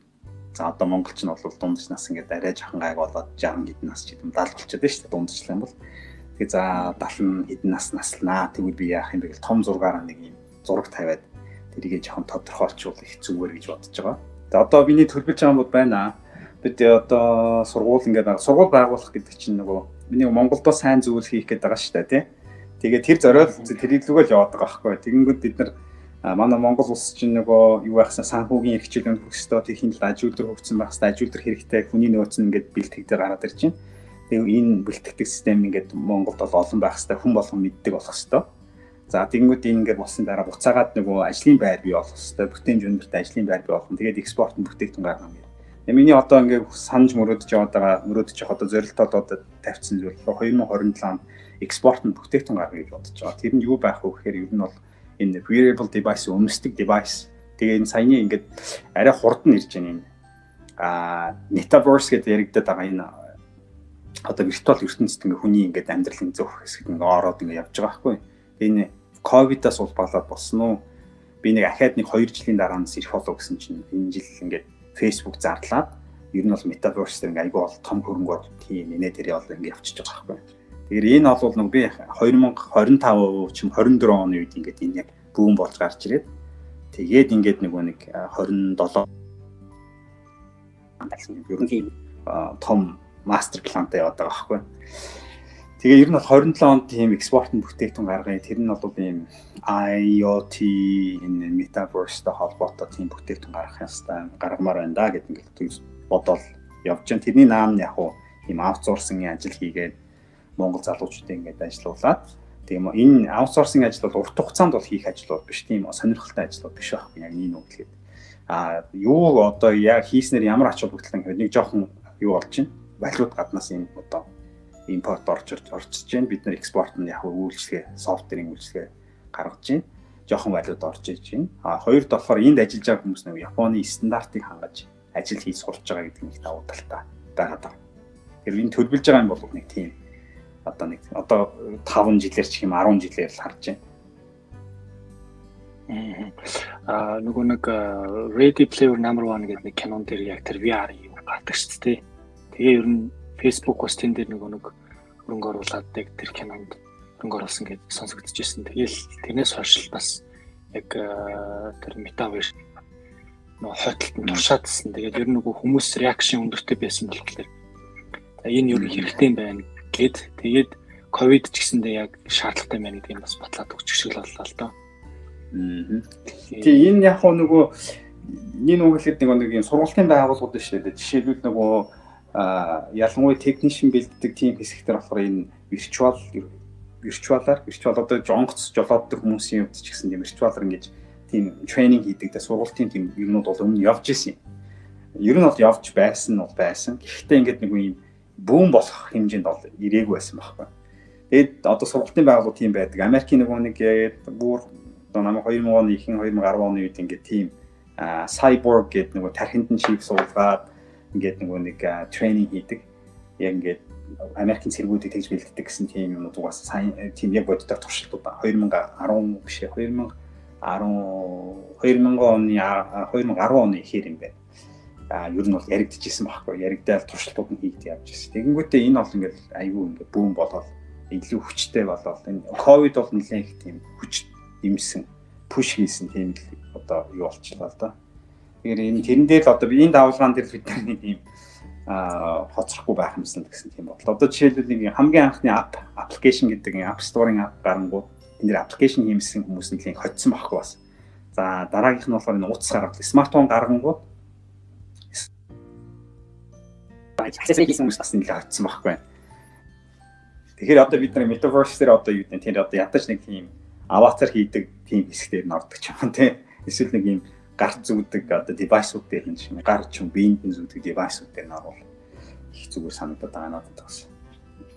за одоо монголч нь бол дундаж нас ингээд арай жоохон гайг болоод 60 хэдэн нас ч гэдэм 70 болчиход байна шүү дээ дундажлаа юм бол. Тэгээ за 70 хэдэн нас наслнаа тэгвэл би яах юм бэ гэл том зургаараа нэг юм зураг тавиад тэрийгээ жоохон тодорхойлчвал их зүгээр гэж бодож байгаа. За одоо миний төлөвлөж байгаа юм байна. Бид одоо сургууль ингээд сургууль байгуулах гэдэг чинь нөгөө миний Монголдо сайн зүйл хийх гээд байгаа шүү дээ тий. Тэгээд тэр зориод тэр илүү л яваад байгаа байхгүй. Тэгэнгүүт бид нар манай Монгол улс чинь нөгөө юу байхсан санхүүгийн эрхчлэл өгөх ёстой, тэхийн тал аж үйлдвэр хөгжсөн байх ёстой, аж үйлдвэр хэрэгтэй, хүний нөөц нь ингээд бэлтгэдэг гараад ирж байна. Тэгээд энэ бэлтгэдэг систем ингээд Монголд бол олон байх ёстой, хүн болгон мэддэг болох ёстой. За тэгэнгүүт энэ ингээд болсон дараа буцаагаад нөгөө ажлын байр бий болох ёстой, бүтээн жөндөрт ажлын байр бий болох. Тэгээд экспорт нь бүтээгдэхүүн гаргах юм. Миний одоо ингээд санаж мөрөөдөж явах одоо зорилтоо одоо тавьсан зүйл 2027 онд экспорт нь бүтээгдэхүүн гаргах гэж бодож байгаа. Тэр нь юу байх вэ гэхээр ер нь бол энэ wearable device, өмсдөг device. Тэгээ энэ саяны ингээд арай хурдан ирж байгаа юм. Metaverse гэдэг яригдаад байгаа энэ одоо виртуал ертөнцид ингээ хүний ингээд амьдралын зөв хэсэгт ингээ ороод ингээ явж байгаа байхгүй. Энэ ковидаас улбалаад болсон уу? Би нэг ахаад нэг 2 жилийн дараа нь ирэх болов гэсэн чинь энэ жил ингээд Facebook зарлаад ер нь бол Metaverse дээр ингээ айгүй бол том хөрөнгөөр тийм нэ дээр бол ингээ явчихж байгаа байхгүй. Тэгэхээр энэ бол нэг би 2025 чим 24 оны үед ингээд энэ яг бүүн болж гарч ирээд тэгээд ингээд нэг 27 ерөнхий том мастер плантай яваад байгаа байхгүй. Тэгээ ер нь бол 27 онд тийм экспортын бүтээгдэхүүн гаргая. Тэр нь бол ийм IoT энэ Metaverse-тэй холбоотой тийм бүтээгдэхүүн гаргах юмстай гаргамаар байна да гэдэг ингээд бодол явж байна. Тэрний наам нь яг ийм аутсорсингийн ажил хийгээд Монгол залуучуудыг ингээд ажилуулад тийм энэ аутсорсинг ажил бол урт хугацаанд бол хийх ажил бол биш, тийм сонирхолтой ажил биш байхгүй яг энэ үг хэлээд. Юу одоо яг хийснээр ямар ач холбогдол гэхэд нэг жоохон юу болж байна. Валют гаднаас энэ одоо импорт орж байна. Бид нар экспорт нь яг үйлчлэгээ, софтверийн үйлчлэгээ гаргаж байна. Жоохон валют орж иж байна. Хоёрд болохоор энд ажиллаж байгаа хүмүүс нэг Японы стандартыг хангаж ажил хийж сурч байгаа гэдэг нэг давуу талтай байгаа. Тэр энэ төлөвлөж байгаа юм бол нэг тийм одоо 5 жилээр ч юм 10 жилээр л харж байна. Нөгөө нэг Ready Player Number 1 гэдэг нэг кинон дээр яг тэр VR юу гардаг шүү дээ. Тэгээ ер нь Facebook бас тэн дээр нөгөө нэг хөрөнгө оруулаад тэр кинонд хөрөнгө оруулсан гэж сонсогдож байсан. Тэгээл тэрнээс хойш бас яг тэр Metaverse нөгөө хойдолд нь туршаадсан. Тэгээд ер нь нөгөө хүмүүс реакшн өндөртэй байсан болохоор энэ юу хэрэгтэй юм байна гэд тэгээд ковид ч гэсэндээ яг шаардлагатай байна гэдэг юм бас батлаад өгч шиг л боллоо л доо. Тэгээ энэ яг нөгөө энэ үгэлээд нэг юм сургалтын байгууллагууд шүү дээ. Жишээлбэл нөгөө ялангуяа технишн бэлддэг тийм хэсэгтэр болохоор энэ виртуалаар одоо жонгоц жолооддаг хүмүүсийн хувьд ч гэсэн тийм виртуалаар ингэж тийм тренинг хийдэг, сургалтын тийм юмнууд бол өмнө явж исэн юм. Ер нь бол явж байсан. Гэхдээ ингээд нэг юм бүүн болох хэмжээнд бол ирээгүй байсан байхгүй. Тэгээд одоо сургалтын байгууллага тийм байдаг. Америкийн нэг бүр одоо намайг 2000 оны 2010 оны үед ингээд тийм cyborg гэдэг нэг тархинд нь чип суулгаад ингээд нэг тренинг хийдэг. Яг ингээд Америкийн цэргүүдийг тэгж бэлддэг гэсэн тийм юмнууд угаас тийм яг боддог туршилтууд 2010 биш 2010 оны ихээр юм байна. Ер нь бол яригдчихсэн байхгүй. Яригдаал туршилтууд нь хийгдэж явж байсан. Тэгэнгүүтээ энэ бол ингээд аюу ингээд бүүн болоод илүү хүчтэй болоод энэ ковид бол нэлээд их тийм хүч имсэн пуш хийсэн тийм одоо юу болчихлоо л да. Тэгэхээр энэ тэрэн дээр л одоо энэ давалгаан дээр бид нар нэг юм хоцрохгүй байх юмсан гэсэн тийм бодлоо. Одоо жишээлбэл нэг хамгийн анхны аппликейшн гэдэг App Store-ын app гарангууд энэ дэр аппликейшн хиймсэн хүмүүс нэлээд хоцсон байхгүй бас. За дараагийнх нь болохоор энэ утас гаргал смартфон гаргангууд access хийсэн хүмүүс бас нэлээд хоцсон байхгүй. Тэгэхээр одоо бид нар Metaverse дээр одоо юу гэдэг нь тэр одоо ядаж нэг тийм аватар хийдэг тийм хэсгээр нь ордог ч юм тий. Эсвэл нэг юм гар зүгдэг одоо девайсууд дээр юм шиг гар ч юм биеинд нь зүгдэг девайсууд дээр нь орвол их зүгээр санагдаад байгаа надад бас.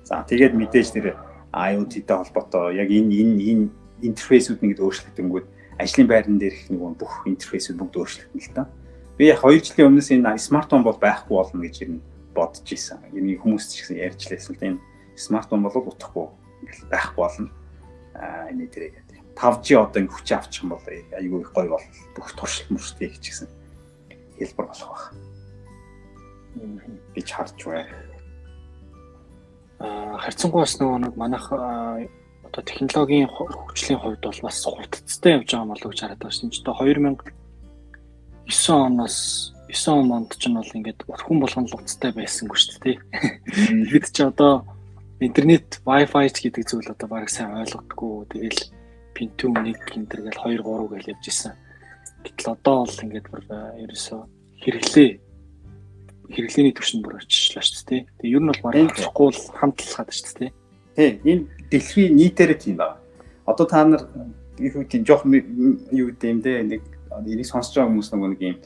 За тэгээд мэдээж тэр IoT-тэй холбоотой яг энэ интерфейсүүд нэгэд өөрчлөгдөнгүүд ажлын байран дээр их нэг бүх интерфейсүүд бүгд өөрчлөгдөн л та. Би яг 2 жилийн өмнөөс энэ смартфон бол байхгүй болно гэж ер нь бодож исэн. Энийг хүмүүс ч гэсэн ярьж лээсэн л энэ смартфон бол утахгүй ингээл байхгүй болно. Энэ дээрээ гэдэг. 5G одоо ингэ хүч авчих юм бол айгүй их гоё бол бүх туршилт мөрчтэй хийчихсэн хэлбэр болох байх. Би харж байна. Харьцангуй бас нэг манайх одоо технологийн хөгжлийн хувьд бол бас хурдцтай явж байгаа болов гэж хараад байна шүү дээ. 2009 онд ч нь бол ингээд хүн болгоно л уцтай байсангүй шүү дээ. Тэгэд чи одоо интернет Wi-Fi гэдэг зүйл одоо баг сайн ойлгодгүй. Тэгэл Pentium 1 гинтер гэл 2 3 гэл явж исэн. Гэтэл одоо бол ингээд бүр ерөөсөө хэрэглээний түвшинд бүр очичлаа шүү дээ. Тэгээ ер нь бол баг авахгүй л хамтлахад шүү дээ. Тий, энэ дэлхийн нийтээрээ тийм байна. Одоо та нар их үеийн жоох юу гэдэг юм дээ, нэг энийг сонсож байгаа хүмүүс нэг юм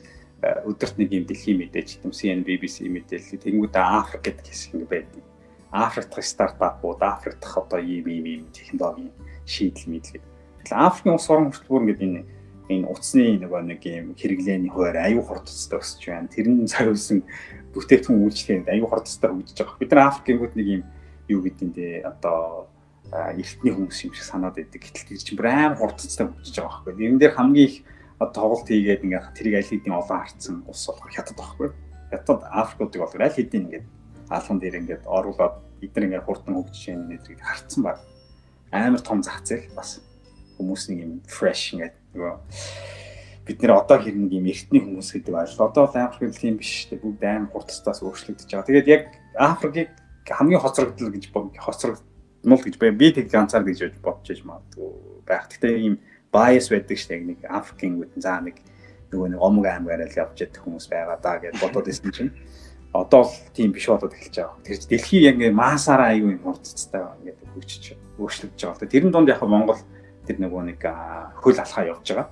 өдөрт нэг юм дэлхийн мэдээж юм CNN, BBC мэдээлэл тэгэнгүүт Африк гэдэг хэсэг ингэ байдаг. Африк дахь стартапууд, Африк дахь одоо ийм технологийн шийдэл мэдлэг. Тэгэхээр Африкийн улс орон хүртэл бүр ингэ энэ утасны нэг юм хэрэглээний хуваар аюу хурдцтай өсөж байна. Тэрний цагуулсан бүтээгдэхүүн үйлчлэгэнд аюу хурдцтай хөгжиж байгаа. Бид нар Африкийн нэг юм юу гэдээ одоо эртний хүмүүс юм шиг санаад байдаг. Гэтэл тэр чинь бүр амар хурдцтай хөгжиж байгаа байхгүй. Энэ дээр хамгийн их тоглолт хийгээд ингээ тэрийг аль хэдийн олон харцсан улс болох хятад байхгүй. Хятад Африкуудыг бол аль хэдийн ингээ алхан дээр ингээ оруулаад эдгээр ингээ хурдан хөгжиж байгаа нэтрийг харцсан баг. Амар том зах зээл бас хүмүүс нэг юм fresh ингээ нөгөө бид нэр одоо хэр нэг юм эртний хүмүүс гэдэг байл. Одоо бол Африк тийм биш шүү дээ. Бүгд амар хурдцаас өөрчлөгдөж байгаа. Тэгээд яг Африкийг хамгийн хоцрогдол гэж хоцрогдмол гэж би тэг ганцаар гэж бодож иж магадгүй байх. Гэхдээ ийм bias байдаг шүү дээ. Нэг Африкийн үтэн заа нэг нөгөө омог аймгаар л явж яддаг хүмүүс байгаа даа гэж бодоод ирсэн чинь одоо л тийм биш болоод эхэлж байгаа. Тэр дэлхий яг ингээ маасаараа аюу юм хурцтай ингээд хөгжиж өөрчлөгдөж байгаа. Тэрэн донд яг Монгол тэр нөгөө нэг хөл алхаа явж байгаа.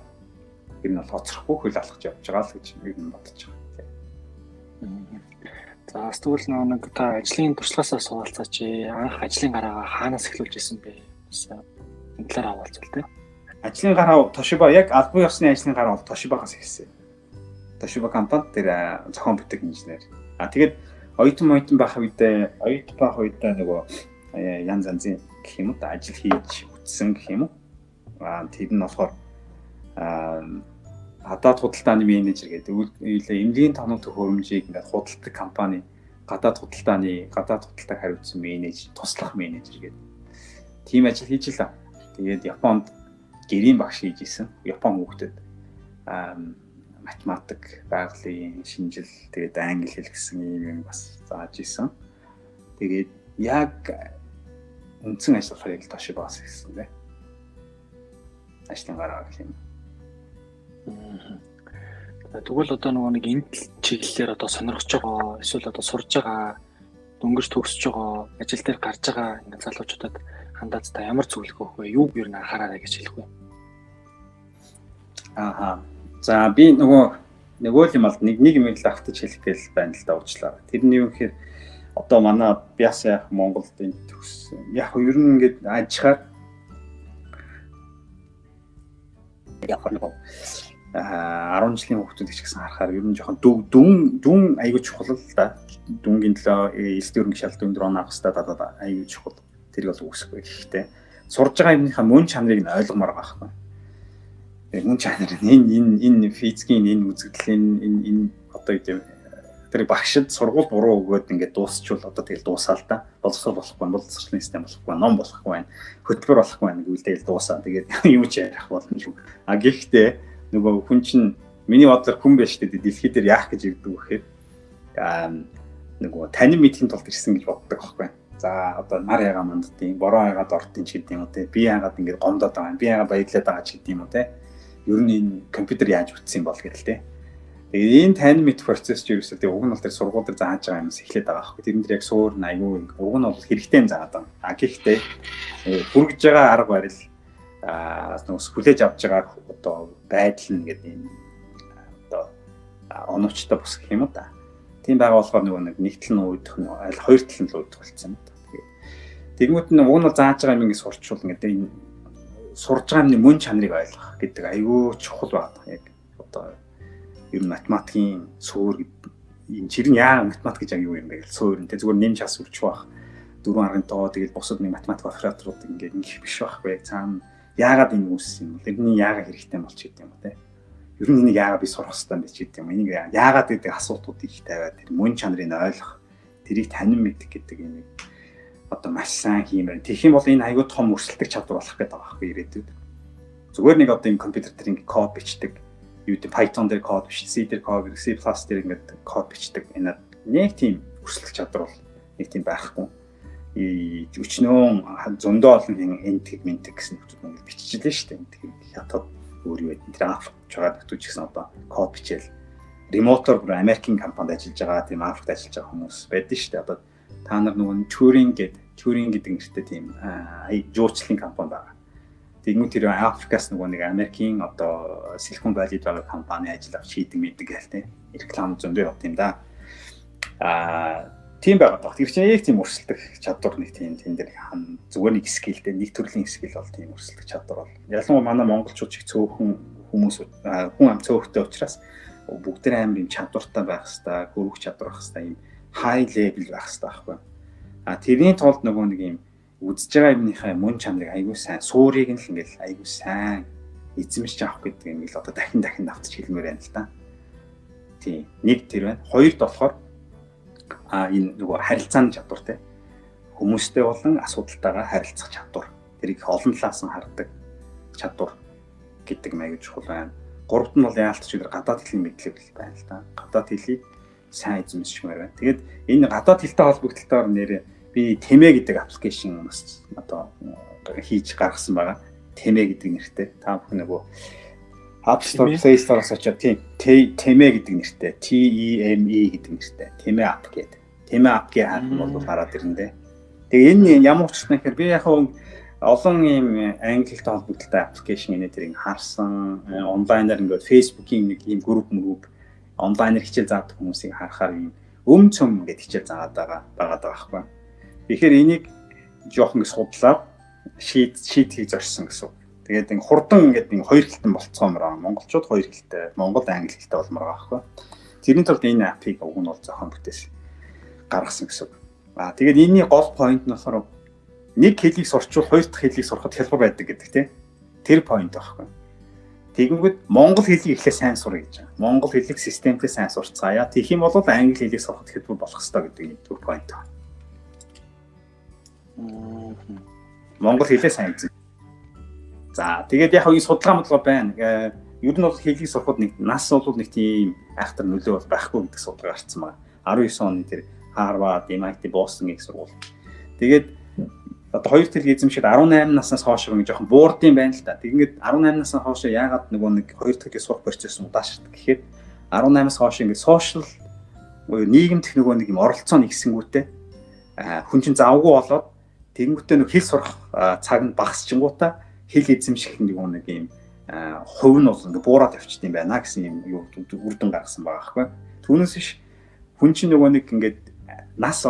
Тэр нь бол хоцрохгүй хөл алхаж явж байгаа л гэж би бодож байгаа. За тэгвэл нэг та ажлын туршлагаасаа суулцаач. Анх ажлын гараагаа хаанаас эхлүүлж исэн бэ? Энэ талаар хаваалцвал тээ. Ажлын гараа Toshiba яг албан ёсны ажлын гараа бол Toshiba-гаас эхэлсэн. Toshiba компани тэр зохион бүтээх инженер. Тэгээд оюутан байх үедээ нөгөө янз янзын гэх юм уу ажил хийж үтсэн гэх юм уу. Тэр нь болохоор гадаад худалдааны менежер гэдэг эмнэлгийн тоног төхөөрөмжийг ингээд худалдаг компани гадаад худалдааг хариуцсан менежер, туслах менежер гэдэг. Тийм ажил хийж илаа. Тэгээд Японд гэрийн багш хийж исэн. Япон хүүхдэд математик, байгалийн шинжил, тэгээд англи хэл гэсэн юм бас зааж исэн. Тэгээд яг үндсэн ажил болохоор яг Toshiba-гаас эхэлсэн дээ. Ажлын гараа гэх юм. Тэгвэл одоо нөгөө нэг энэ чиглэлээр одоо сонирхож байгаа, эсвэл одоо сурж байгаа, дөнгөж төгсөж байгаа, ажил дээр гарч байгаа ингээд залуучуудад хандаад та ямар зөвлөгөө өгөх вэ? Юу юу анхаараа гэж хэлэх вэ? За би нөгөө юм бол нэг юм л автаж хэлэх гээл байна л да уучлаа. Тэрний юу гэхээр одоо манай Бяс яах Монголд энэ төгссөн. Яг ер нь ингээд ажихаар яг нэг 10 жилийн хүүхдүүд ч гэсэн харахаар ер нь жоохон дүн аягүй чухал л да. Дүнгийн төлөө элс дөрөнгө шалтгаан дрон авах хэрэгтэй аягүй чухал. Тэрийг бол үүсэхгүй. Гэхдээ сурж байгаа юмныхаа мөн чанарыг нь ойлгомоор байгаа байхгүй. Мөн чанар энэ физикийн энэ үзэгдлийн энэ одоо тэр багшид сургууль буруу өгөөд ингээд дуусчвал одоо тэгэл дуусаа л да. Боловсрол болохгүй, боловсролын систем болохгүй, ном болохгүй байна. Хөтөлбөр болохгүй байна гэвэл тэгэл дуусаа. Тэгээд юу ч ярих боломжгүй. Гэхдээ нөгөө хүн чинь миний бодлоор хүн байж тээ дэлхий дээр яах гэж ирдэг вэ гэхээр нөгөө танин мэдхийн тулд ирсэн гэж боддог байхгүй. За одоо нар ягаа мандтын, бороо ягаад ортын ч гэдэг юм уу те. Би ягаад ингээд гомдоод байгаа юм. Би ягаад баярлаад байгаа ч гэдэг юм уу те. Ер нь энэ компьютер яаж бүтсэн бол гэдэг л те. Тэгээд энэ танин мэд процесс ч ерөөсөө тэг уг нь бол тэр сургууль дээр зааж байгаа юмс эхлээд байгаа байхгүй. Тэрэн дээр яг суур айгүй уг нь бол хэрэгтэй юм заагаад байгаа. Гэхдээ хүргэж байгаа арга барил нөгөө хүлээж авч байгаа одоо байдал нь гэдэг юм одоо оновчтой бус гэх юм уу та. Тийм байгаа болохоор нөгөө нэг тал нь уудах нь аль хоёр тал нь уудах болсон юм да. Тэгмүүд нь уг нь бол зааж байгаа юм ингэ сурчвал ингээд энэ сурж байгаа юмны мөн чанарыг ойлгох гэдэг айгүй чухал байна. Яг одоо ер нь математикийн суур энэ чинь яа математик гэж юу юм бэ гэл суур нь тэ зүгээр нэмж хас үрч байх. 4 аргын тоо тэгэл бусад нэг математик операторууд ингээд ингэх биш байхгүй. Яг цаана яагаад энэ үүссэн юм бэ? Тэрний яагаад хэрэгтэй юм бол ч гэдэг юм те. Ер нь энийг яагаад би сурах хэрэгтэй юм бэ ч гэдэг юм. Энийг яагаад гэдэг асуултуудыг их тавиад тэр мөн чанарыг ойлгох, тэрийг танин мэдэх гэдэг юм одоо маш сайн хиймээр. Тэгэх юм бол энэ аягүй том өрсөлдөх чадвар болох гэдэг байгаа байхгүй ирээдүйд. Зүгээр нэг одоо энэ компьютер дээр ингэ код бичдэг, юу гэдэг Python дээр код биш, C дээр код, C+ дээр ингэ код бичдэг. Энэ нэг тийм өрсөлдөх чадвар бол нэг тийм байхгүй. и өчнөө зөндөө олон энтиг ментиг гэсэн нөхцөл нэг биччихлээ шүү дээ. Тэгэхээр хятад өөр юу гэдэг тэр Африкт байгаа нөхдөж гэсэн одоо код бичээл ремотор бүр Америкийн компанид ажиллаж байгаа тийм Африкт ажиллаж байгаа хүмүүс байдаг шүү дээ. Одоо та нар нөгөө Turing гэдэг нэртэй тийм жуулчлалын компани байгаа. Тэгмүү тэр Африкаас нөгөө нэг Америкийн одоо Silicon Valley-д байгаа компани ажил авч хийдэг мэдэг гэлтэй. Реклам зөндөө явт юм да. Тийм байгаа даа. Тэр чинь яг тийм өрсөлдөх чадвар нэг тийм тэн дээр зүгээр нэг скиллтэй нэг төрлийн скилл бол тийм өрсөлдөх чадвар бол. Ялангуяа манай монголчууд ч их цөөхөн хүмүүс хүн ам цөөхтэй учраас бүгд амар юм чадвартай байх хэвээр, хөрвөх чадвар байх хэвээр юм high level байх хэвээр байхгүй. Тэрний тулд нөгөө нэг юм үзэж байгаа юмныхаа мөн чанарыг айгүй сайн суурийг нь л ингээл айгүй сайн эзэмшиж авах гэдэг юм л одоо дахин давтаж хэлмээр байна л да. Тийм. Нэг тэр байна. Хоёрд болохоор энэ нөгөө харилцааны чадвар те. Хүмүүстэй болон асуудалтайгаа харилцах чадвар. Тэрийг олон талаас нь хардаг чадвар гэдэг маяг чухал байна. Гуравт нь бол яалтч үгээр гадаад хэлний мэдлэг байна л да. Гадаад хэлийг сайн эзэмшмээр байна. Тэгээд энэ гадаад хэлтэй холбогдлолтоор нэрээ би Тэмээ гэдэг аппликейшн бас одоо хийж гаргасан байгаа. Тэмээ гэдэг нэртэй. Та бүхэн нөгөө App Store, Play Store-оос очоод тийм Тэмээ гэдэг нэртэй. TEME гэдэг нэртэй. Тэмээ app гэдэг. Тэмээ app гэх хаан бол хараад ирэндээ. Тэгээ энэ ямар учиртай гэхээр би яг олон ийм англитэй холбогдолтой аппликейшн энэ тэрийг харсан. Онлайнаар ингээд Facebook-ийн нэг ийм групп онлайнаар хичээл заадаг хүмүүсийг харахаар ийм цөм гэдэг хичээл заагаад байгаа байхгүй. Тэгэхээр энийг жоохон судлаад шийдхийг зорьсон гэсэн. Тэгээд ин хурдан ингээд ин хоёр хэлтэн болцоомор аа. Монголчууд хоёр хэлтэй, монгол англи хэлтэй болмоор байгаа байхгүй. Тэрний тулд энэ апыг уг нь бол зохион бүтээсэн гаргасан гэсэн. Тэгээд энэний гол point нь болохоор нэг хэлийг сурчвал хоёр дахь хэлийг сурахад хялбар байдаг гэдэг тийм. Тэр point байхгүй. Тэгэнгүүт монгол хэлийг эхлээ сайн сурах гэж байгаа. Монгол хэлийг системтэй сайн сурцгаая. Тэгэх юм бол англи хэлийг сурахад хялбар болох хэрэгтэй гэдэг энэ төр point байна. Монгол хэлээ сайн эзэн. За тэгээд яг энэ судалгаа байна. Ер нь бол хэлийг сурахад нэг нас бол нэг тийм айхтар нөлөө бол байхгүй гэдэг судалгаа гарцсан байна. 19 оны тэр Harvard, MIT, Boston гэх сургууль. Тэгээд одоо хоёр төрлийн эзэмшээд 18 наснаас хойш нэг жоохон буурд юм байна л да. Тэгэнгүүт 18 наснаас хойш яагаад нөгөө нэг хоёр төрлийн сурах процесс удаашрдаг гэхэд 18-аас хойш ингээд social нийгэмд нөгөө нэг юм оролцоо нэгсэнгүүтээ хүн чинь завгүй болоод тэгэнгүүтээ нэг хэл сурах цаг нь багасчингуудаа хэл эзэмших нөгөө нэг юм хувь нь бол ингээд буураад авчт юм байна гэсэн юм юу үрдэн гаргасан байгаа байхгүй. Түүнээс биш хүн чинь нөгөө нэг ингээд нас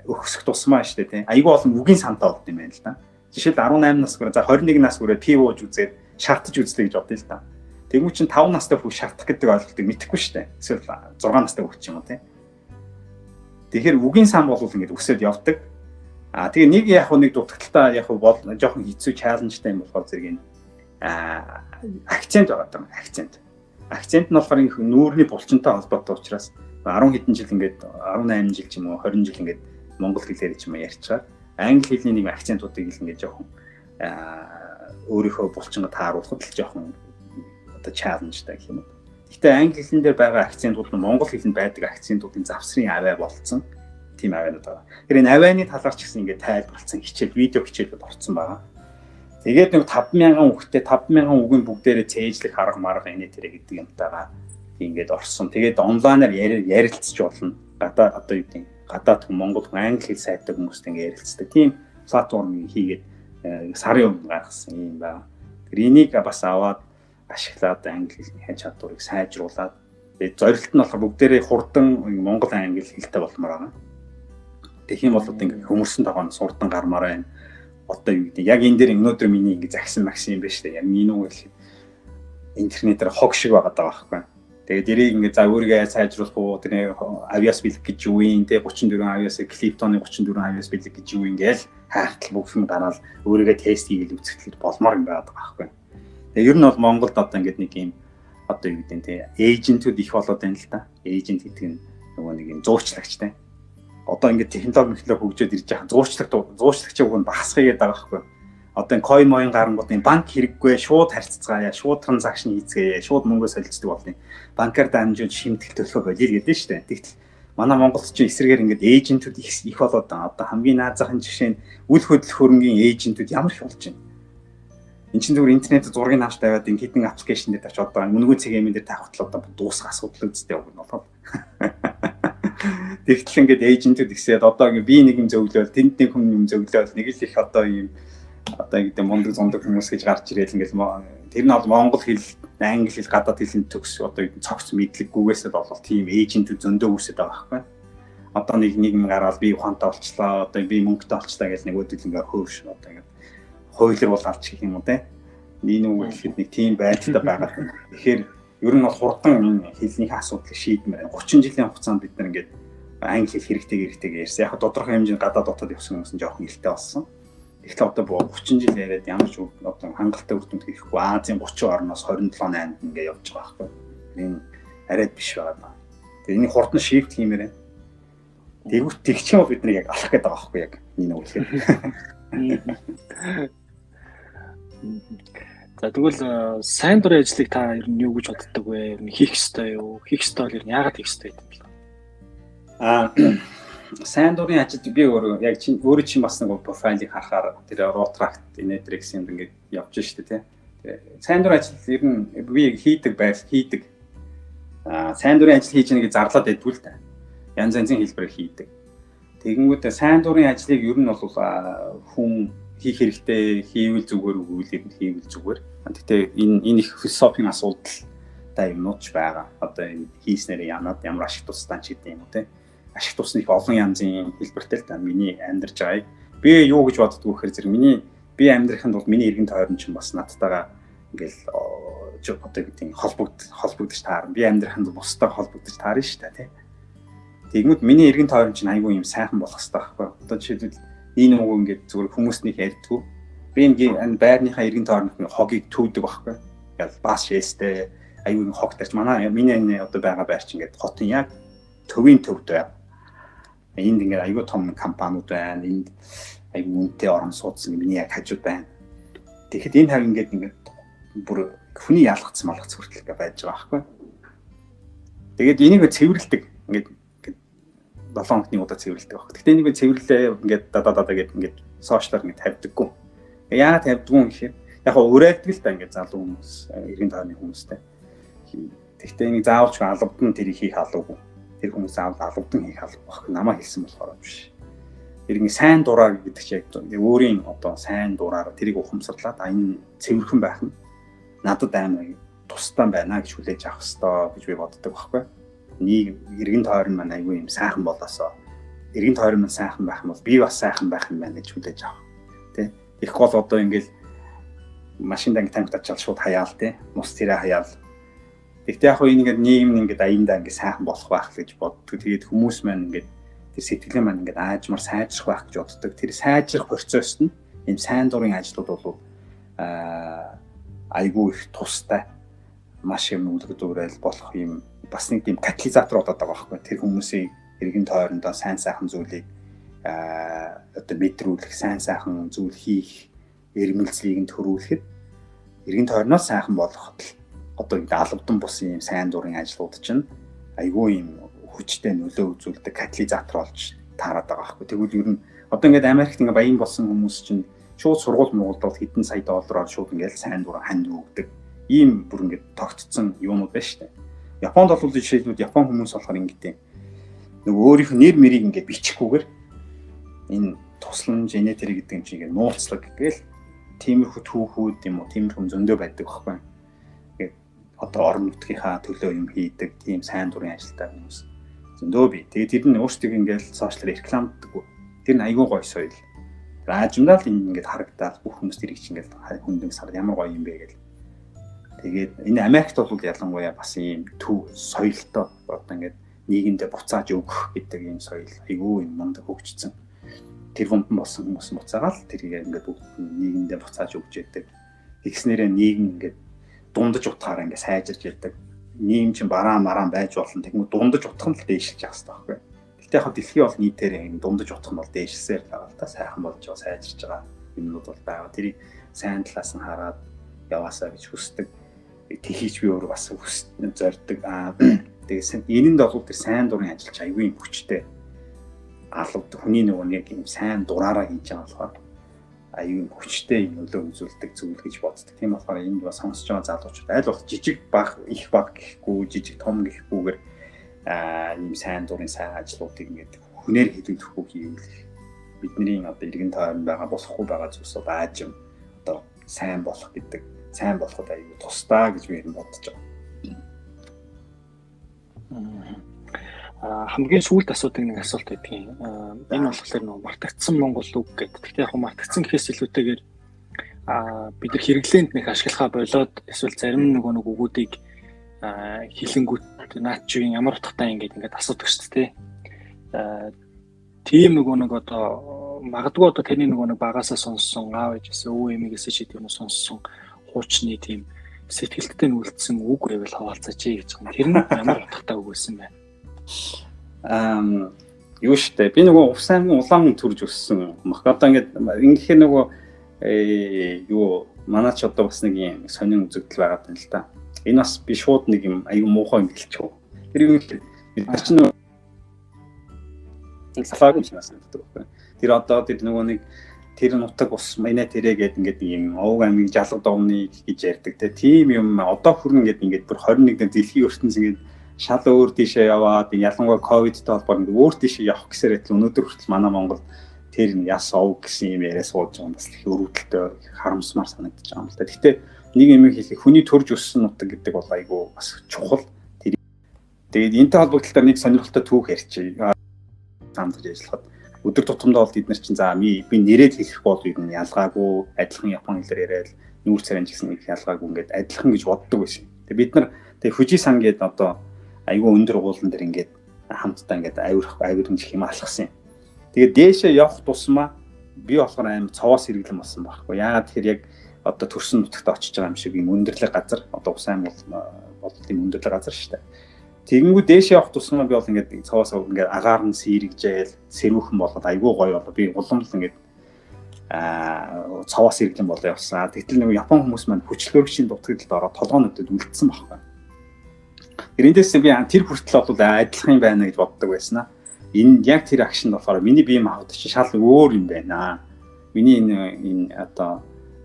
өгсөх тусмаа штэ тий. Айгүй олон үгийн сантаа болд юм байна л да. Жишээд 18 нас хүрээ за 21 нас хүрээ пивууж үзээд шаардаж үзлээ гэж бодъё л да. Тэгмүү чинь 5 настай бүх шаардах гэдэг ойлголтыг мэдэхгүй штэ. Эсвэл 6 настай хөгч юм уу тий. Тэгэхээр үгийн сан бол ингээд өсөд явдаг. Тэгээ нэг яг нэг дутагдaltaа яг бол жоохон хэцүү чаленжтай юм болохоор зэрэг акцент байгаа даа. Акцент нь болохоор нүүрний булчинтай холбоотой учраас 10 хэдэн жил ингээд 18 жил ч юм уу 20 жил ингээд монгол хэлээр ч юм ярьчаар англи хэлний нэг акцентуудыг ингээд жоохон өөрийнхөө булчингаа тааруулахад л жоохон одоо чаленжтай гэх юм. Гэхдээ англи хэлэн дээр байгаа акцентууд нь монгол хэлэнд байдаг акцентуудын завсрын аваа болцсон тийм аваанууд байгаа. Тэр энэ авааны талаар ч гэсэн ингээд тайлбарлсан хичээл видео хичээлүүд орсон байгаа. Тэгээд нэг 50000 үгтэй 50000 үгийн бүгдээрээ цээжлэх арга марга энэ тэрэг гэдэг юмтайгаа ингээд орсон. Тэгээд онлайнаар ярилцж болно. Одоо юу гэдэг гадаад хүн монгол хүн англи хэл сайтай хүмүүстэй ингээд ярилцдаг. Тийм платформыг хийгээд сарын өмнө гаргасан юм байна. Тэр энийг бас аваад ашиглаад англи хэлний чадварыг сайжруулад тэгээд зорилт нь болохоор бүгдээрээ хурдан монгол англи хэлтэй болмоор байгаа. Тэгэх юм бол одоо ингээд хүмүүсийн тоогоноос хурдан гармаар байна. Одоо юу гэдэг яг энэ дээр өнөөдөр миний ингээд загсан максим юм байна шүү дээ. Яг энэ үг л интернетээр хог шиг байгаа даа байхгүй. Тэгээд дэрийг ингээд за өөрийгөө сайжруулах уу тэр авиас бэлэг гэж юу юм те 34 авиас Clifton-ы 34 авиас бэлэг гэж юу ингээл хаалтал бүх юм гараад өөрийгөө тест хийгээл үзэхлээр болмоор юм байдаг байхгүй. Тэгээд ер нь бол Монголд одоо ингээд нэг юм одоо юу гэдэг те эйжентүүд их болоод байна л да. Эйжент гэдэг нь нөгөө нэг юм зуучлагчтай. Одоо ингээд технологи хөгжөөд ирж байгаа зуучлагчийг уг нь багасгах гээд байгаа байхгүй. Одоо энэ coin moin гарангууд энэ банк хэрэггүй шууд харьцацгаая, шууд транзакшн хийцгээе, шууд мөнгө солилцдог болно. Банкар дамжуулж шимтгэл төлөхөө болиё гэдэг нь шүү дээ. Тэгтэл манай монголчууд эсрэгээр ингээд эйжентүүд их болоод байгаа. Одоо хамгийн наазахын жишээ нь үл хөдлөх хөрөнгийн эйжентүүд ямар их болж байна. Энд чинь зүгээр интернет зургийг авч тавиад ин хідэн аппликейшн дээр тавьж одоо үнэгүй цэгийн дээр тавихтал одоо дуусах асуудал үстэй юм болоод. Тэгтэл ингээд эйжентүүд ихсээд одоо ингээд би нэг юм зөвлөөл тэнд нэг хүн юм зөвлөөл нэг л их одоо ийм одоо гэдэг мундаг зундаг хүмүүс гэж гарч ирээл ингээд тэр нь бол монгол хэл, англи хэл, гадаад хэлний төгс одоо цогц мэдлэггүйгээсээ болол тийм эйжентүүд зөндөө үүсэж байгаа байхгүй. Одоо нэг юм гараад би ухаантай болчлаа, одоо би мөнгөтэй болчлаа гэж нэг өдөл ингээд хөөш одоо ингээд хойлор бол алч гэх юм уу те. Энэ үг гэхэд нэг тийм байдалтай байгаа. Тэгэхээр ер нь бол хурдан энэ хэлнийхээ асуудлыг шийдмээр 30 жилийн хугацаанд бид нар ингээд англи хэл хэрэгтэй ярьсан. Яг тодорхой хэмжээнд гадаад дотоод явсан хүмүүс нь жоохон илтэй болсон. Эхлээ одоо 30 жил яриад ямар ч одоо хангалттай үр дүнд хийхгүй Азийн 30 орноос 27-8-нд ингээд явж байгаа байхгүй. Энэ арайд биш байгаа. Тэгээ энийг хурдан шийдэх хиймээр байна. Тэгвэл тэгчин бол бид нар яг алах гэдэг байгаа байхгүй яг энэ үг хэлээд. За тэгвэл сайн дурын ажлыг та ер нь юу гэж боддог вэ? Хийх ёстой юу? Хийх ёстой бол ер нь яагаад хийх ёстой гэдэг юм бэ? Сайн дурын ажил би яг өөрөө чинь бас нэг профайлыг харахаар тэр Rotract Netflix юм ингээд явж штэ тий. Сайн дурын ажил ер нь би хийдэг. Сайн дурын ажил хийж нэгийг зарлаад байдгүй л та. Янз янзын хэлбэрээр хийдэг. Тэгэнгүүт сайн дурын ажлыг ер нь бол хүн хийх хэрэгтэй, хийвэл зүгээр үгүй л хийвэл зүгээр. Гэхдээ энэ их философийн асуудалтай юмнууд ч байгаа. Одоо энэ хийснээр ямар ашиг тустай ч гэдэг юм уу те. Ашиг тусны их олон янзын хэлбэртэй л та миний амьдарч байгааг. Би юу гэж боддгоо гэхээр зэрэг би амьдрахын тулд миний эргэн тойрон ч бас надтайгаа ингээл одоо гэдэг холбогдож таарна. Би амьдрахын тулд бусдаа холбогдож таарна шүү дээ те. Тэгмэд миний эргэн тойрон чинь айгүй юм сайхан болох хэрэгтэй байхгүй. Одоо жишээлбэл энэ үг ингээд зүгээр хүмүүстнийг ярьдгүй. Би энэ байрныхаа эргэн тойрны хогийг төвдөг байхгүй. Ингээл бас шээстэй айгүй хог тарч миний одоо байгаа байр чинь ингээд хотын яг төвийн төвд байна. Энд ингээд айгүй том компаниуд байна. Энд айгүй үнэтэй орон суудсан миний яг хажууд байна. Тэгэхэд энэ хав ингээд бүр хүний ялгцсан хүртэл байж байгаа байхгүй. Тэгээд энийг цэвэрлдэг ингээд 7 хоногны удаа цэвэрлдэг баг. Гэхдээ энийг цэвэрлээ ингээд дадаа ингээд сошиалар ингээд тавьдаггүй. Яагаад тавьдаггүй юм гэхээр яг өрөөлдөг л та ингээд залуу хүмүүс, эргэн тойрны хүмүүстэй. Гэхдээ энийг заавалч албадан тэрийг хийх алуугүй. Тэр хүмүүс албадан хийх албагүй баг. Намаа хэлсэн болохоор биш. Иргэн сайн дураар гэдэг чинь яг өөрийн одоо сайн дураар тэрийг ухамсарлаад энэ цэвэрхэн байх нь надад амар тустай байна гэж хүлээж авах хэрэгтэй гэж би боддог байхгүй. Нэг эргэн тойрон маань айгүй юм сайхан болоосоо эргэн тойрон маань сайхан байх юм бол би бас сайхан байх юм байна гэж хүлээж авах. Тэ. Их гол одоо ингээл машин данг танк тачаал шууд хаяал тэ. Мус тэрэ хаяал. Тэгтээ яг хөө ингээд нийгэм ингээд аяндаа ингээд сайхан болох байх гэж боддог. Тэгээд хүмүүс маань ингээд тэр сэтгэлээ маань ингээд аажмар сайжрах байх гэж боддог. Тэр сайжрах процесс нь энэ сайн дурын ажлууд бол айгүй их тустай маш юм үлгэрдүүрэл болох юм бас нэг тийм катализатор болоод байгаа байхгүй. Тэр хүмүүсийн эргэн тойрондоо сайн сайхан зүйлийг одоо мэдрүүлэх, сайн сайхан зүйл хийх эрмэлзлийг нь төрүүлэхэд эргэн тойрноо сайхан болгоход одоо ингэ албадан бус юм сайн дурын ажлууд чинь айгүй юм хүчтэй нөлөө үзүүлдэг катализатор болж таарад байгаа байхгүй. Тэгвэл ер нь одоо ингээд Америкт ингээ баян болсон хүмүүс чинь шууд сургууль муулдаад хэдэн сая доллараар шууд ингээд сайн дурын ханд өгдөг. Ийм бүр ингээд тогтцсон юмуд байна шүү дээ. Японд бол жишээлбэл Япон хүмүүс болохоор ингэдэг. Нэг өөрийнх нь нэр мэрийг ингээд бичихгүйгээр энэ тусламж энэтер гэдэг юм чигээ нууцлаг гээл тиймэрхүү түүхүүд юм уу тиймэрхүү зөндөө байдаг байхгүй. Ингээд одоо орон нутгийнхаа төлөө юм хийдэг тийм сайн дурын ажилтаа хүмүүс зөндөө бий. Тэгээд тэр нь өөрсдөө ингээд сошиалар рекламддаг. Тэр нь айгүй гоё соёл. Раажмдаа л ингээд харагдаад бүх хүмүүс тэрийг чинь ингээд хүндэн сар ямар гоё юм бэ гэл. Тэгээд энэ Америкт бол ялангуяа бас ийм төв соёлтой одоо ингээд нийгэмдээ буцааж өгөх гэдэг ийм соёл айгүй юм мундаг хөгжсөн. Тэр хүмдэн болсон хүмүүс буцаагаал тэрийг ингээд бүгд нийгэмдээ буцааж өгч яадаг. Тэгснээрээ нийгэм ингээд дундаж утгаараа ингээд сайжирч яадаг. Нийгэм чинь бараа мараа байж болно. Тэгмээ дундаж утгах нь л дээшилж явах хэрэгтэй байхгүй. Гэхдээ яг дэлхий бол нийтээр юм дундаж утгах нь бол дээшилсээр л байгаа л та сайхан болж байгаа сайжирч байгаа юмнууд бол байгаа. Тэрийг сайн талаас нь хараад яваасаа гэж хүсдэг. Тэхийч би өөрөө бас зорддог. Тэгээд энэнд бол тэр сайн дурын ажиллаж аюулгүй хүчтэй алууд хүний нөгөө нэг юм сайн дураараа хийж байгаа болохоор аюулгүй хүчтэй нөлөө үзүүлдэг зүйл гэж боддог. Тийм болохоор энд бас сонсож байгаа залуучууд аль болох жижиг баг их баг гэхгүй жижиг том гэхгүйгээр ийм сайн дурын сайн ажлуудыг ингээд хүнээр хийлгэхгүй хийвэл бидний одоо иргэн тойрон байгаа болохгүй байгаа зүйлсүүд ааж юм одоо сайн болох гэдэг сайн болоход аюул тусдаа гэж би бодож байгаа. Хамгийн сүүлд асуудаг нэг асуулт байдгийн. Энэ болохоор нөгөө мартагдсан Монгол үг гэдэг. Гэхдээ яг мартагдсан гэхээс илүүтэйгээр бид нар хэрэглээнд нэг ашиглахаа болоод эсвэл зарим нөгөө нэг үгүүдийг хилэнгүүт наад чи ямар утгатай ингээд асуудаг шүү дээ. Тийм нөгөө нэг одоо магадгүй одоо таны нөгөө нэг багасаа сонссон аав ээжээс өвөө эмээгээсээ ч тийм сонссон хуучны тийм сэтгэлдтэй нүлдсэн үг байвал хаваалцаач гэж байна. Тэр нь ямар утгатай үг байсан бэ? Юу штэ би нөгөө Увс аймгийн Улаан төрж өссөн мах. Одоо ингэхээр нөгөө юу манайч одоо бас нэг юм сонин үзэгдэл байгаа юм л да. Энэ бас би шууд нэг юм аюу муухай юм гэлчихв. Тэр юу гэхээр бид нар чинь нэг сафаг юм шиг байна. Тэр одоо тэр нөгөө нэг тэр нутаг ус манай тэрэ гэдэг ингээд юм овг аймгийн жалгад овны гэж ярьдаг тийм юм одоо хүрнэ ингээд бүр 21-нд дэлхийн ертөнц ингээд шал өөр тийшээ яваад ялангуяа ковидтэй холбоор өөр тийшээ явах гэсээр адил өнөөдөр хүртэл манай Монгол тэр яс овг гэсэн юм яриа сууж байгаа бас их өрөвдөлтөй харамсмаар санагдаж байгаа юм л да. Гэхдээ нэг юм хэлэх хүний төрж өссөн нутаг гэдэг бол айгүй бас чухал. Тэгээд энэтэй холбогдлоо нэг сонирхолтой түүх ярьчих. Самдж ажиллахад өдөр тутамдаа бол бид нар чинь за би нэрээд хэлэх бол юу нь ялгаагүй адилхан япон хэлээр яриад нүүр царайн ч гэсэн их ялгаагүй ингээд адилхан гэж боддог байсан. Тэгээд бид нар тэгээд Фужисан гэдэг одоо айгүй өндөр уулан дээр ингээд хамтдаа ингээд авирын чих юм алхсан юм. Тэгээд дээшээ явах тусмаа би болохоор аим цаваас хэрэглэн болсон байхгүй. Яагаад тэгэхээр яг одоо төрсөн нутагт очиж байгаа юм шиг юм өндөрлөг газар одоо Ус аймаг бол тийм өндөрлөг газар шүү дээ. Тэгэнгүүт дээшээ явах тусмаа би бол ингээд цаваас ингээд агаар нь сэрэгжээл сэрүүхэн болоод айгүй гоё болоо. Би уламл ингээд цаваас хэрэглэн болоо явсан. Тэгтэл нэг Япон хүмүүс маань хүчлөөрөгчийн дутагдлалд ороод толгоонуудад үлдсэн байхгүй. Эрэндээс би тэр хүртэл бол адилхан юм байна гэж боддог байснаа. Энэ яг тэр акшнд болохоор миний бие махбод чи шал өөр юм байна. Миний энэ одоо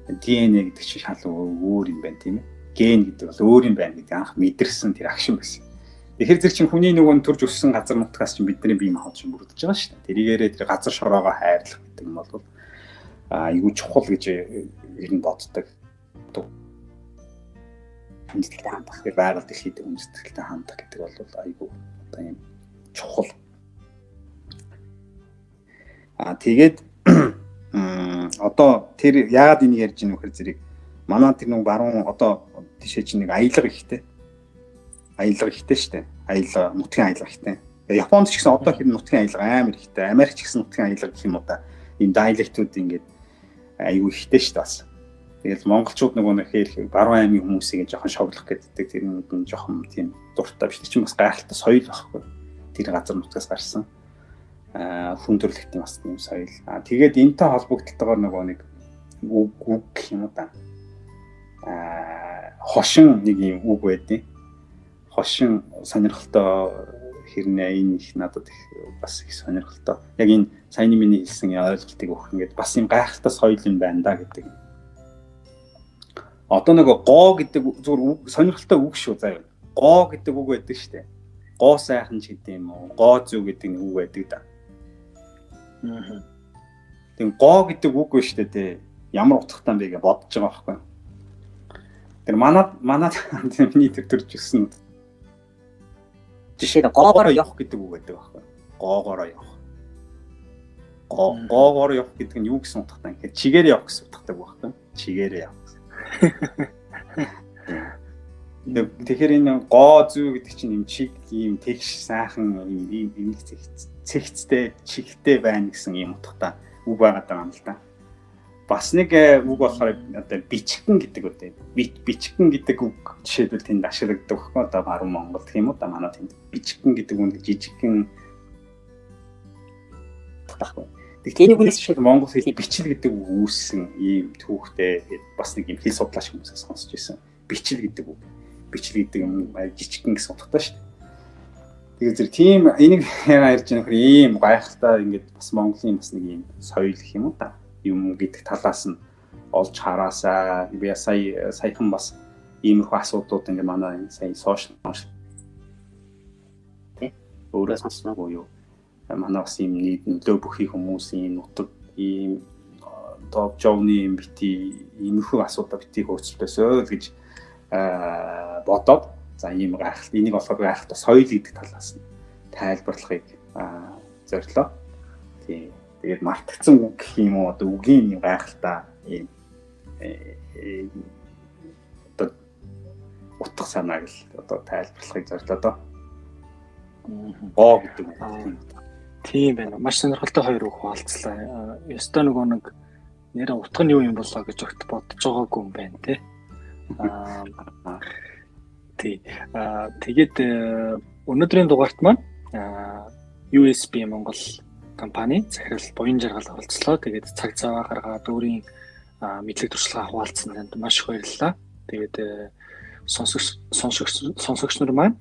ДНЭ гэдэг чи шал өөр юм байна тийм ээ. Ген гэдэг бол өөр юм байна гэдэг анх мэдэрсэн тэр акшн байсан. Тэгэхээр зэрэг чинь хүний нөгөө төрж өссөн газар нутгаас чинь бидний бие махбод чинь бүрдэж байгаа шүү дээ. Тэрийгээрээ тэр газар шороогоо хайрлах гэдэг юм бол айгүй чухал гэж ер нь боддог. Хүндэтгэлтэй хандах гэх байгаль дэлхийд хүндэтгэлтэй хандах гэдэг бол айгүй одоо юм чухал. Тэгээд одоо тэр яагаад энийг ярьж байгаа нөхөр зэрэг манай тэр нэг баруун одоо тийшээ чинь нэг аялга ихтэй. Аялга ихтэй шүү дээ. Аялга нутгийн аялга ихтэй. Японд ч гэсэн одоо хэр нутгийн аялга амар ихтэй. Америк ч гэсэн нутгийн аялга гэх юм уу та. Энэ диалектууд ингээд айгүй ихтэй шүү дээ бас. Тэгэл монголчууд нөгөө нэхээр баруун аймгийн хүмүүсийг жоохон шоглох гэдэг тэр нь жоохон тийм дуртай биш чинь бас гайхалтай соёл байхгүй. Тэр газар нутгаас гарсан. Хүн төрөлхтний бас тийм соёл. Тэгээд энэтэй холбогдлолтойгоор нөгөө нэг үг гэх юм уу та. Хошин нэг юм үг байдیں۔ Хошин сонирхолтой хэрнээ энэ их надад их бас их сонирхолтой. Яг энэ саяны миний хэлсэн ойлголтыг өгөх ингээд бас юм гайхалтай соёл юм байна да гэдэг. Одоо нэг гоо гэдэг зүгээр сонирхолтой үг шүү заяа. Гоо гэдэг үг байдаг шүү дээ. Гоо сайхан ч гэдэг юм уу? Гоо зүг гэдэг нэг үг байдаг да. Тэгээ гоо гэдэг үг биш дээ. Ямар утгатай бэ гэж бодож байгаа байхгүй. Тэр манад миний төрж өссөн. Жишээ нь гоогоор явах гэдэг үг байдаг байхгүй. Гоогоор явах. Гоогоор явах гэдэг нь юу гэсэн утгатай юм? Чигээр явах гэсэн утгатай байхгүй. Чигээр явах. Тэгэхээр энэ гоо зүү гэдэг чинь юм чиг ийм тэгш сайхан ийм цэгцтэй чигтэй байна гэсэн юм утгатай үг байгаад байгаа юм л да. Бас нэг үг болохоор одоо бичгэн гэдэг үү. Бичгэн гэдэг үг жишээлбэл тэнд ашиглагддаг байхгүй одоо баруун Монгол гэх юм уу да манай тэнд бичгэн гэдэг үг жижигхэн тахгүй. Тэгэхээр энэ хүнээс шиг Монгол хэл бичил гэдэг үг үүссэн ийм түүхтэй бас нэг юм хэл судлаач хүмүүсээс сонсч байсан. Бичил гэдэг үг. Бичил гэдэг юм жижигхэн гэсэн утгатай шүү дээ. тэгээд зэрэг тийм энийг ярьж байгаа нөхөр ийм гайхалтай ингээд бас Монголын бас нэг ийм соёл гэх юм уу та юм гэдэг талаас нь олж хараасаа би саяхан бас иймэрхүү асуудлууд ингээд манай сая сошиал өөрөөс асуугаа юу манай бас ийм нийт нөлөө бүхий хүмүүсийн нутаг ийм топ жовны юм бити иймэрхүү асуудал бити хөөцөлтөөсөө л гэж бодоод за ийм гайхалтай энийг болохоор гайхалтай соёл гэдэг талаас нь тайлбарлахыг зорилоо. Тэгээд мартагдсан үг гэх юм уу одоо үгийн юм гайхалтай ийм одоо утга санааг л одоо тайлбарлахыг зорилоо доо. Боо гэдэг юм. Тийм байна. Маш сонирхолтой хоёр үг хуваалцлаа. Ёстой нөгөө нэг нэр утга нь юу юм болоо гэж огт бодож байгаагүй юм байна те. Тэгээд өнөөдрийн дугаарт маань USB Монгол компани захирал буян жаргал оролцлоо. Тэгээд цаг цаваа гаргаад өөрийн мэдлэг туршлагаа хуваалцсан танд маш их баярлалаа. Тэгээд сонсогч нар маань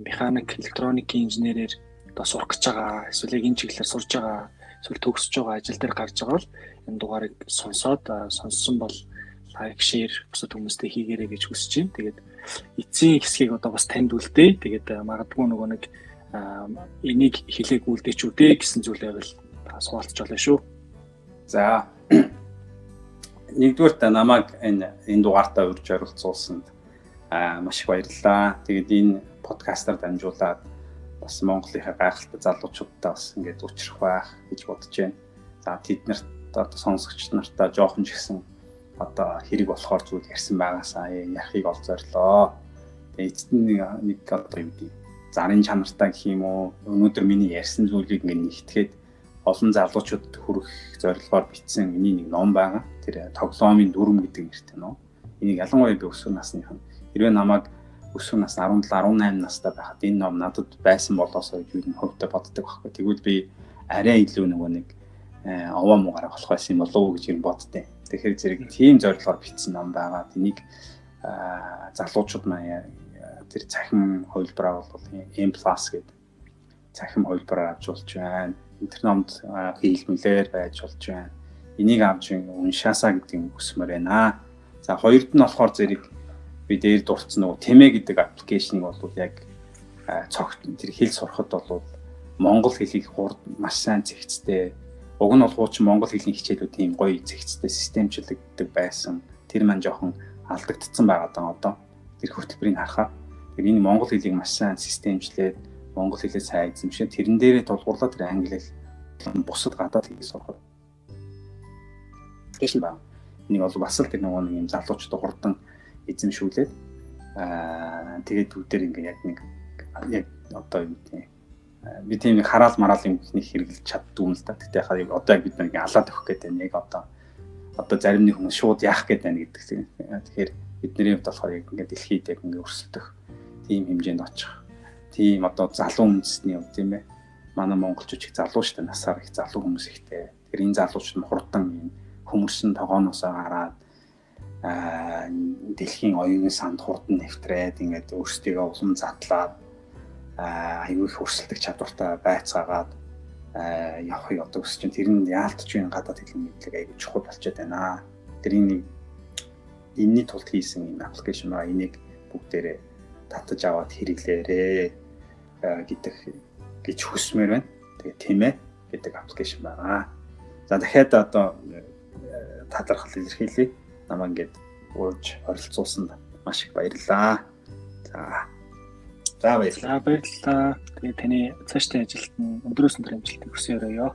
механик, электроникийн инженерээр одоо сурах гэж байгаа, эсвэл энэ чиглэлээр сурж байгаа, эсвэл төгсөж байгаа ажил дээр гарч байгаа бол энэ дугаарыг сонссон бол лайк, шеэр бусад хүмүүстээ хийгээрэй гэж хүсэж байна. Тэгээд эцсийн хэсгийг одоо бас танд үлдээ. Тэгээд магадгүй нөгөө нэг энийг хэлээг үлдээч үдээ гэсэн зүйлээ бол суулцж болно шүү. За нэгдүгээр та намайг энэ дугаартаа урьж оролцуулсанд маш их баярлалаа. Тэгээд энэ подкастаар дамжуулаад бас Монголынхаа гайхалтай залуучуудтай бас ингээд учрах байх гэж бодож байна. За тэд нарт одоо сонсогч нартаа жоохон ч гэсэн одоо хэрэг болохоор зүйл ярьсан байгаасаа яхийг олзоорлоо. Тэгээд эцэст нэг одоо юу гэдэг зарын чанартай гэх юм уу өнөөдөр миний ярьсан зүйлийг ингээд нэгтгэхэд олон залуучуудад хүрэх зорилгоор бичсэн миний нэг ном байгаа. Тэр тоглоомын дүрм гэдэг нэртэй ном. Энийг ялангуяа би өсвөр насных нь хэрвээ намайг өсвөр нас 17 18 настай байхад энэ ном надад байсан болоосоо гэж би хөвдө боддог байхгүй. Тэгвэл би арай илүү нөгөө нэг овоо муугараа болох байсан юм болов уу гэж юм боддیں۔ Тэгэхээр зэрэг тийм зорилгоор бичсэн ном байгаа. Энийг залуучууд маань тэр цахим хувилбараа бол M+ гэдэг цахим хувилбараар авч болж байна. Интернет хийлмэлээр байж болж байна. Энийг авч уншаасаа гэдэг юм хүсмээр байна. За хоёрд нь болохоор зэрэг би дээр дурдсан нөгөө Тэмээ гэдэг аппликейшнийг бол яг цогт тэр хэл сурахад бол монгол хэлийг маш сайн зэгцтэй. Уг нь бол хуучин монгол хэлний хичээлүүд тийм гоё зэгцтэй системчлэгддэг байсан. Тэр маань жоохон алдагдсан байгаа даа одоо. Тэр хөтөлбөрийг харахаар тэр энэ монгол хэлийг маш сайн системчлээд монгол хэлээ сайн эзэмшээ. Тэрэн дээрээ тулгуурлаад тэр англи хэл бусад гадаад хэлийг сурах. Тэшин ба. Энийг бол бас л тэр нөгөө нэг юм залуучууд хурдан эзэмшүүлээд тэгээд бүгдээр ингээ яг одоо юу гэдэг би тийм нэг хараал мараал юм нэг хэрэглэж чаддгүй юм л да. Тэгтээ хаа одоо яг бид нэг алаад өгөх гэдэг нэг одоо зарим нэг хүмүүс шууд яах гээд байна гэдэг. Тэгэхээр бидний хувьд болохоор яг ингээ дэлхийд яг ингээ өрсөлдөх тийм хэмжээнд очих. Тийм одоо залуу үндэсний хувьд тийм ээ. Манай монголчууд их залуу шүү дээ. Насаар их залуу хүмүүс ихтэй. Тэгэхээр энэ залуучууд нь хурдан юм хүмүүсийн тогооноосоо гараад дэлхийн оюуны санд хурдан нэвтрээд ингээд өөрсдийгөө улам задлаад аюул их өрсөлдөх чадвартай байцаагаад явахыг одоо өсч чинь тэр нь яалтч байна гадаад хэлний мэдлэг аюул чухал болчиход байна. Тэр энэний тулд хийсэн юм аппликейшн ба энийг бүгдээрээ татаж аваад хэрэглээрээ гэж хүсмээр байна. Тэгээ Тэмээ гэдэг аппликейшн байгаа. За дахиад одоо талархал илэрхийлье. Намаа ингээд урьж оролцуулсанд маш их баярлалаа. За баярлалаа. Тэгээ таны цаашдын ажилд нь өндрөөс өндөр амжилт хүсье өрөөё.